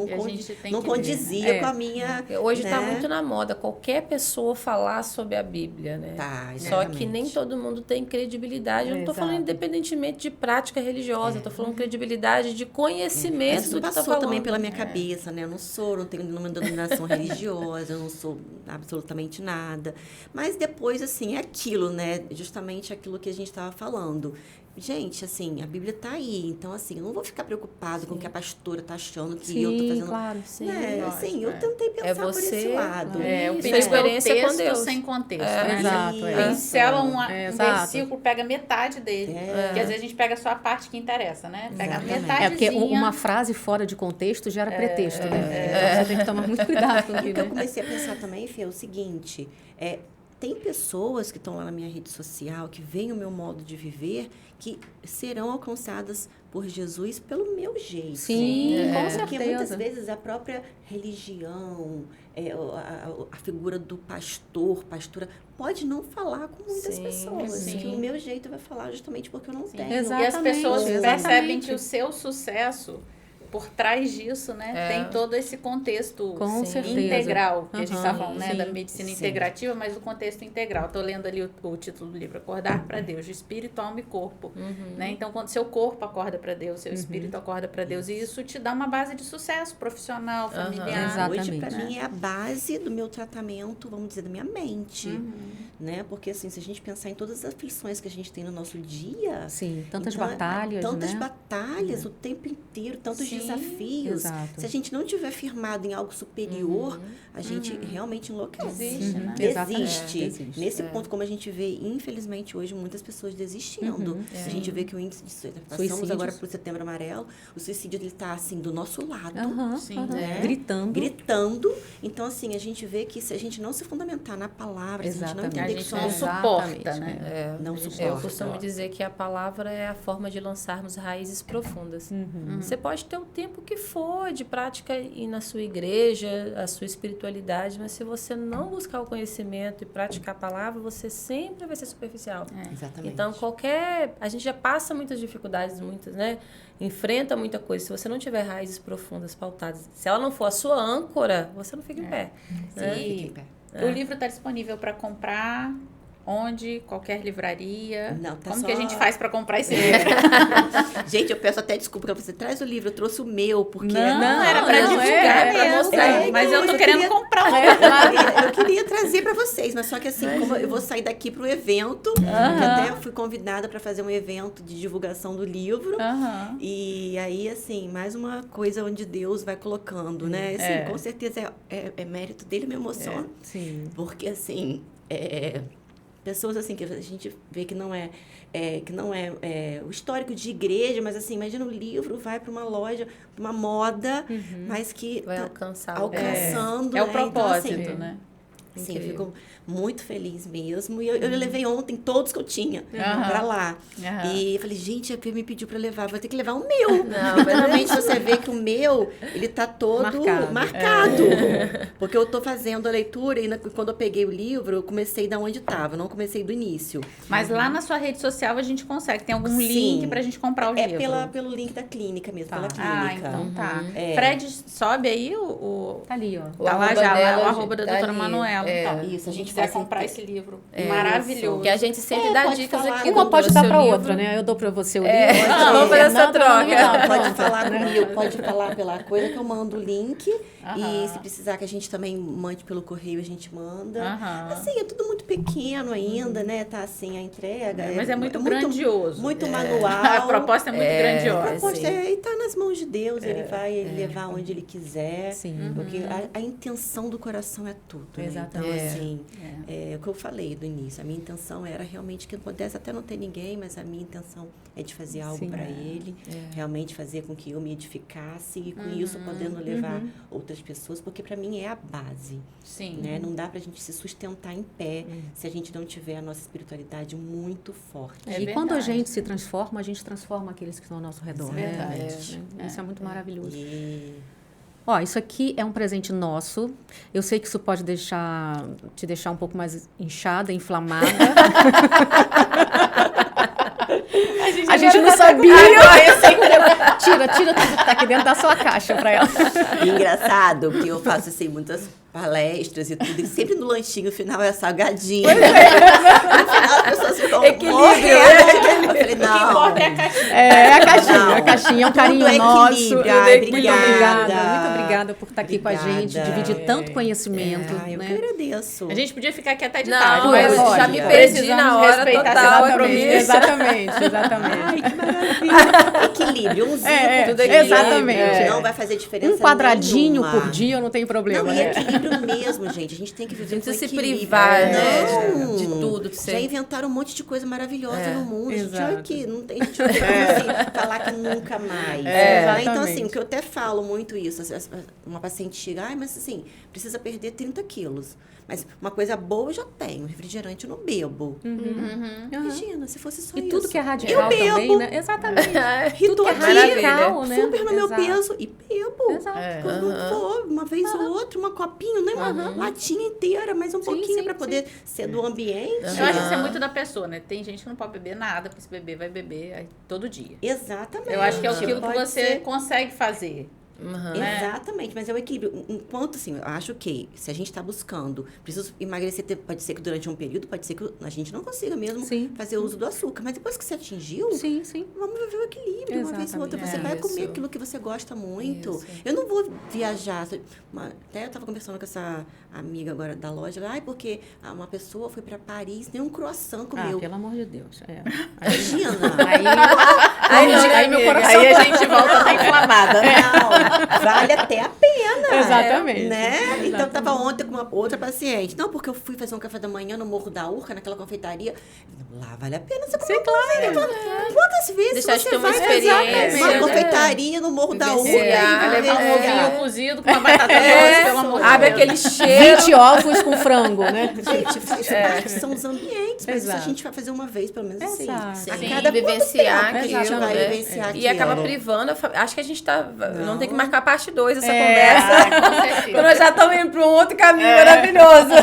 não condizia com a minha... Hoje né? está muito na moda qualquer pessoa falar sobre a Bíblia, né? Tá, só que nem todo mundo tem credibilidade. Eu não estou falando independentemente de prática religiosa, estou falando credibilidade de conhecimento Isso do que passou tá falando. também pela minha cabeça, né? Eu não tenho nenhuma denominação religiosa, eu não sou absolutamente nada. Mas depois, assim, é aquilo, né? Justamente aquilo que a gente estava falando. Gente, assim, a Bíblia está aí. Então, assim, eu não vou ficar preocupado com o que a pastora está achando que eu estou fazendo. Claro, sim. Né? Assim, eu tentei pensar por esse lado. O sua experiência com Deus. Sem contexto, né? Exato. Pincela um versículo, pega metade dele. Porque às vezes a gente pega só a parte que interessa, né? Pega metade. Porque uma frase fora de contexto gera pretexto, né? Então, você tem que tomar muito cuidado com O que aquilo. eu comecei a pensar também, Fê, é o seguinte... Tem pessoas que estão lá na minha rede social, que veem o meu modo de viver, que serão alcançadas por Jesus pelo meu jeito. Sim, com certeza. Porque muitas vezes a própria religião, a figura do pastora, pode não falar com muitas pessoas. Que o meu jeito vai falar justamente porque eu não tenho. Exatamente. E as pessoas percebem que o seu sucesso... Por trás disso, né, tem todo esse contexto integral, que a gente está falando, né, da medicina integrativa, mas o contexto integral. Estou lendo ali o título do livro, Acordar para Deus, de espírito, alma e corpo. Né? Então, quando seu corpo acorda para Deus, seu espírito acorda para Deus, e isso te dá uma base de sucesso profissional, familiar. Exatamente. Hoje, para mim, é a base do meu tratamento, vamos dizer, da minha mente. Né? Porque, assim, se a gente pensar em todas as aflições que a gente tem no nosso dia... Sim, tantas batalhas, tantas né? batalhas o tempo inteiro, tantos desafios. Exato. Se a gente não tiver firmado em algo superior, a gente realmente enlouquece. Desiste, né? Desiste. Nesse ponto, como a gente vê, infelizmente, hoje, muitas pessoas desistindo. A gente vê que o índice de passamos agora para o Setembro Amarelo, o suicídio está, assim, do nosso lado. Né? Gritando. Então, assim, a gente vê que se a gente não se fundamentar na palavra, se a gente não entender conexões. não suporta, né? Não Eu suporta. costumo dizer que a palavra é a forma de lançarmos raízes profundas. Você pode ter o tempo que for de prática e na sua igreja, a sua espiritualidade, mas se você não buscar o conhecimento e praticar a palavra, você sempre vai ser superficial. Exatamente. Então, a gente já passa muitas dificuldades, né? Enfrenta muita coisa. Se você não tiver raízes profundas, pautadas, se ela não for a sua âncora, você não fica em pé. Né? E Fica em pé. o livro está disponível para comprar onde? Qualquer livraria? Não, tá Como só- que a gente faz para comprar esse livro? Gente, eu peço até desculpa pra você. Traz o livro, eu trouxe o meu, porque... Não, era para não, divulgar é pra mesmo. mostrar. Mas eu tô querendo comprar um. Eu queria trazer pra vocês, mas só que assim, como eu vou sair daqui pro evento, que até fui convidada pra fazer um evento de divulgação do livro. E aí, assim, mais uma coisa onde Deus vai colocando, né? Assim, com certeza é mérito dele, me emociona. Sim. Porque, assim, pessoas assim que a gente vê que não é o histórico de igreja, mas assim, imagina o livro vai para uma loja, pra uma moda, mas que Vai tá alcançar. alcançando. É o né? propósito, Então, assim, né? sim, eu Incrível. fico muito feliz mesmo. E eu levei ontem todos que eu tinha pra lá. E eu falei, gente, a Fê me pediu pra levar, vou ter que levar o meu. Não, Porque realmente você vê que o meu, ele tá todo marcado. Porque eu tô fazendo a leitura e quando eu peguei o livro, eu comecei da onde tava, não comecei do início. Mas lá na sua rede social a gente consegue. Tem algum Sim. link pra gente comprar o livro? Pelo link da clínica mesmo, pela Ah, clínica. então tá. É. Fred, sobe aí o Tá ali, ó. tá lá arroba já, dela o arroba da tá doutora ali. Manuela. Então, Isso, a gente quiser faz comprar assim, esse livro maravilhoso. Que a gente sempre dá pode dicas falar. aqui. Uma no pode dar seu pra livro. outra, né? Eu dou pra você o livro. Vamos fazer essa Fernanda manda me troca. dar, Pode pronto, falar né? comigo, pode falar pela coisa que eu mando o link. E se precisar que a gente também mande pelo correio, a gente manda. Assim, é tudo muito pequeno ainda, né? Tá assim a entrega. Mas é muito grandioso. Muito manual. A proposta é muito A grandiosa. proposta e tá nas mãos de Deus, ele vai levar onde ele quiser. Sim. Porque a intenção do coração é tudo. Né? Exatamente. Então, assim, é o que eu falei do início. A minha intenção era realmente que pudesse até não ter ninguém, mas a minha intenção é de fazer algo Sim. para ele, realmente fazer com que eu me edificasse e com isso podendo levar outras pessoas, porque para mim é a base. Sim. Né? Não dá pra gente se sustentar em pé se a gente não tiver a nossa espiritualidade muito forte. É E quando a verdade. gente se transforma, a gente transforma aqueles que estão ao nosso redor. né? Verdade. Isso é muito maravilhoso. E Ó, isso aqui é um presente nosso. Eu sei que isso pode te deixar um pouco mais inchada, inflamada. A gente não sabia. Tira tudo que tá aqui dentro da sua caixa pra ela. engraçado, porque eu faço assim muitas palestras e tudo, e sempre no lanchinho final é salgadinho. No final as pessoas ficam morrendo. Eu falei, não. importa é a caixinha. É a caixinha, Não. a caixinha é um Tudo carinho é nosso. equilíbrio. Ai, Muito obrigada por estar aqui com a gente, Obrigada. dividir tanto conhecimento. Eu né? que agradeço. A gente podia ficar aqui até de Não, tarde, mas mas já me perdi na hora respeitar total. seu compromisso. Exatamente. Ai, que maravilha. Equilíbrio, um zico, tudo equilíbrio, exatamente. não vai fazer diferença Um quadradinho nenhuma. por dia não tem problema, Não, e né? equilíbrio mesmo, gente. A gente tem que viver Não com precisa se equilíbrio. privar, né, Não. de tudo. Já inventaram um monte de coisa maravilhosa no mundo. Gente, exato. olha aqui, não tem, a gente não tem como assim, falar que nunca mais. É, Né? Então, exatamente. assim, o que eu até falo muito isso, uma paciente chega, ai, mas assim, precisa perder 30 quilos. Mas uma coisa boa eu já tenho, refrigerante eu não bebo. Imagina, se fosse só E isso. tudo que é radical eu bebo. também, né? Exatamente. E tô que é aqui, radical, né? super no meu Exato. peso e bebo. Exato. Quando for, uma vez ou outra, uma copinho, nem uma latinha inteira, mas um pouquinho sim, para poder ser do ambiente. Eu acho que isso é muito da pessoa, né? Tem gente que não pode beber nada, porque se beber, vai beber aí, todo dia. Exatamente. Eu acho que é aquilo que Pode você ser. consegue fazer. né? Exatamente, mas é o equilíbrio. Enquanto, assim, eu acho que se a gente está buscando, preciso emagrecer, pode ser que durante um período, pode ser que a gente não consiga mesmo Sim. fazer uso do açúcar. Mas depois que você atingiu, Sim, sim. vamos viver o equilíbrio. Uma vez ou outra, você vai comer Isso. aquilo que você gosta muito. Isso. Eu não vou viajar. Até eu estava conversando com essa amiga agora da loja. Ai, porque uma pessoa foi para Paris, nem um croissant comeu. Pelo amor de Deus. É. Imagina. Aí meu coração Aí a gente volta a estar inflamada. Não, vale até a pena. Exatamente. Né? Então, eu tava ontem com uma outra paciente. Não, porque eu fui fazer um café da manhã no Morro da Urca, naquela confeitaria. Lá vale a pena você comer. Quantas vezes Deixar de você ter uma vai experiência, uma né? confeitaria no Morro da Urca? Vivenciar, Vai levar um É. ovinho cozido com uma batata doce, pelo amor de Abre Deus. aquele cheiro. 20 ovos com frango, né? Gente, faz parte, são os ambientes, mas isso a Exato. gente vai fazer uma vez, pelo menos assim. Exato. A Sim, cada vivenciar quanto tempo aquilo, a gente vai né? vivenciar E acaba aquilo? privando. Acho que a gente tá. Não tem que marcar parte 2 dessa É. conversa. Com certeza. Quando nós já estamos indo para um outro caminho maravilhoso.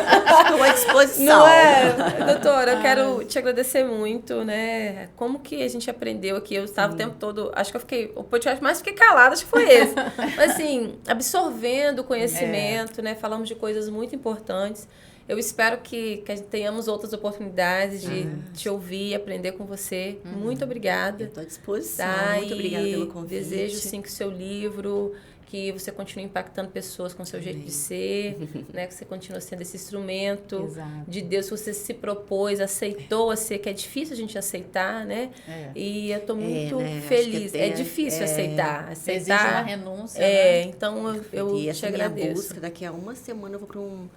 Estou à disposição. Não é? Doutora, eu quero te agradecer muito, né? Como que a gente aprendeu aqui? Eu estava o tempo todo, acho que eu fiquei, o podcast mais fiquei calada, acho que foi esse. Mas assim, absorvendo o conhecimento, né? Falamos de coisas muito importantes. Eu espero que tenhamos outras oportunidades de te ouvir e aprender com você. Muito obrigada. Estou à disposição. Tá? Muito obrigada pelo convite. Desejo, sim, que o seu livro, que você continue impactando pessoas com o seu jeito de ser, né? Que você continue sendo esse instrumento Exato. de Deus que você se propôs, aceitou a ser, que é difícil a gente aceitar, né? É. E eu tô muito né? Acho feliz. que É até- difícil aceitar. Exige uma Aceitar. renúncia, Então eu E te essa minha agradeço. busca, daqui a uma semana eu vou para um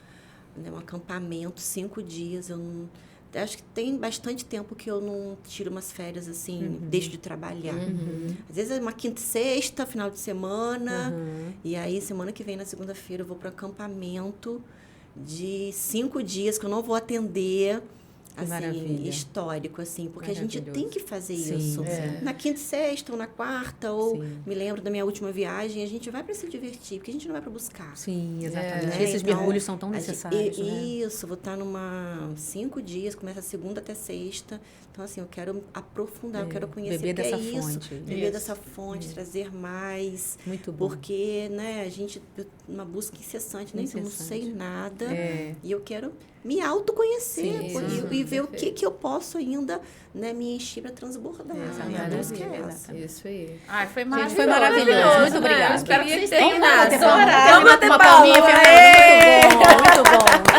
acampamento, 5 dias. Eu não, acho que tem bastante tempo que eu não tiro umas férias assim, deixo de trabalhar. Às vezes é uma quinta e sexta, final de semana. E aí, semana que vem, na segunda-feira, eu vou para um acampamento de 5 dias que eu não vou atender. Assim, maravilha. histórico, assim, porque a gente Maravilhoso. tem que fazer Sim, isso. é. Na quinta e sexta, ou na quarta, ou Sim. me lembro da minha última viagem, a gente vai para se divertir, porque a gente não vai para buscar. Sim, exatamente. Né? Esses Então, mergulhos são tão a gente- necessários, né? Isso, vou estar numa 5 dias, começa segunda até sexta. Então, assim, eu quero aprofundar, eu quero conhecer beber o que dessa é isso. fonte. Beber Isso. dessa fonte, trazer mais. Muito bom. Porque, né, a gente, uma busca incessante, nem eu não Incessante. sei nada. É. E eu quero me autoconhecer Sim, pô, isso. e ver o que, Perfeito. que eu posso ainda, né, me encher para transbordar. Exatamente. A minha busca é Maravilha. essa. Isso aí. Ai, foi Gente, maravilhoso. foi maravilhoso. Muito né? obrigada. Eu espero que vocês tenham Vamos bater palma. adorado. Vamos bater uma palminha, Fernanda. Muito bom.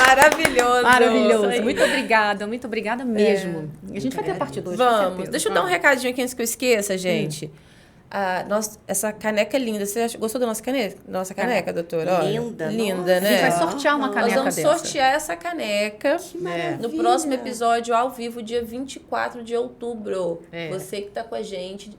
Maravilhoso. Maravilhoso. Isso aí. Muito obrigada mesmo. A gente vai ter a parte 2. Vamos. Deixa eu dar um recadinho aqui antes que eu esqueça, gente. Essa caneca é linda. Você gostou da nossa caneca? Nossa caneca, doutora? Olha. Linda, Linda, nossa. A né? gente vai sortear uma Nós caneca vamos dessa. sortear essa caneca no maravilha. próximo episódio ao vivo, dia 24 de outubro. É. Você que tá com a gente,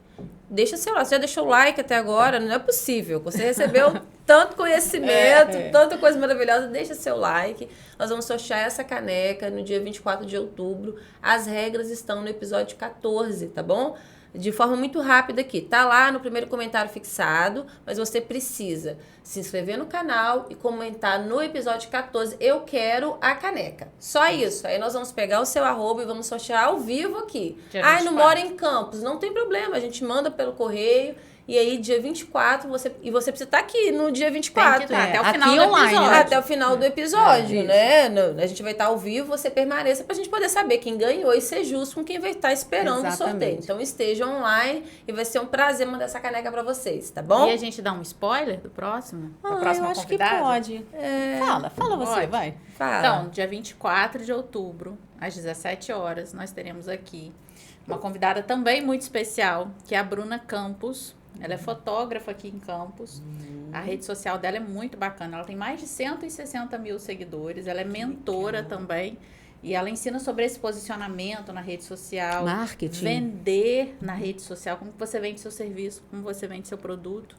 deixa seu like. Você já deixou o like até agora? Não é possível. Você recebeu tanto conhecimento, tanta coisa maravilhosa. Deixa seu like. Nós vamos sortear essa caneca no dia 24 de outubro. As regras estão no episódio 14, tá bom? De forma muito rápida aqui. Tá lá no primeiro comentário fixado, mas você precisa se inscrever no canal e comentar no episódio 14, eu quero a caneca. Só isso. Aí nós vamos pegar o seu arroba e vamos sortear ao vivo aqui. Dia Ai, não 24. mora em Campos. Não tem problema, a gente manda pelo correio. E aí, dia 24, você precisa estar aqui no dia 24. Tem que estar até o aqui final do online, episódio. né? Até o final do episódio, né? A gente vai estar ao vivo, você permaneça pra gente poder saber quem ganhou e ser justo com quem vai estar esperando o sorteio. Exatamente. Então esteja online e vai ser um prazer mandar essa caneca pra vocês, tá bom? E a gente dá um spoiler do próximo? Da Eu próxima acho convidada? que pode. Fala você, Pode. vai. Fala. Então, dia 24 de outubro, às 17 horas, nós teremos aqui uma convidada também muito especial, que é a Bruna Campos. Ela é fotógrafa aqui em Campos. A rede social dela é muito bacana. Ela tem mais de 160 mil seguidores. Ela é mentora também. E ela ensina sobre esse posicionamento na rede social. Marketing. Vender na rede social. Como que você vende seu serviço, como você vende seu produto.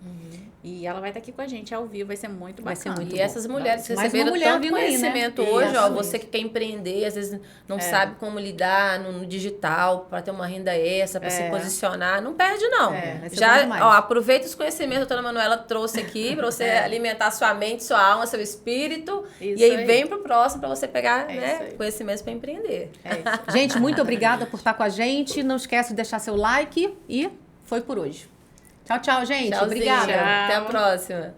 E ela vai estar aqui com a gente ao vivo. Vai ser muito Vai ser bacana. muito E essas mulheres que Mais receberam uma mulher tanto vindo aí, né? conhecimento hoje, ó, Exatamente. você que quer empreender, às vezes não sabe como lidar no digital para ter uma renda extra, para se posicionar, não perde não. Vai ser bom Já, demais. ó, aproveita os conhecimentos que a doutora Manuela trouxe aqui para você alimentar sua mente, sua alma, seu espírito, Isso e aí aí. vem pro próximo para você pegar, É isso né, aí. conhecimentos para empreender. É isso. Gente, muito obrigada por estar com a gente. Não esquece de deixar seu like e foi por hoje. Tchau, tchau, gente. Tchauzinho. Obrigada. Tchau. Até a próxima.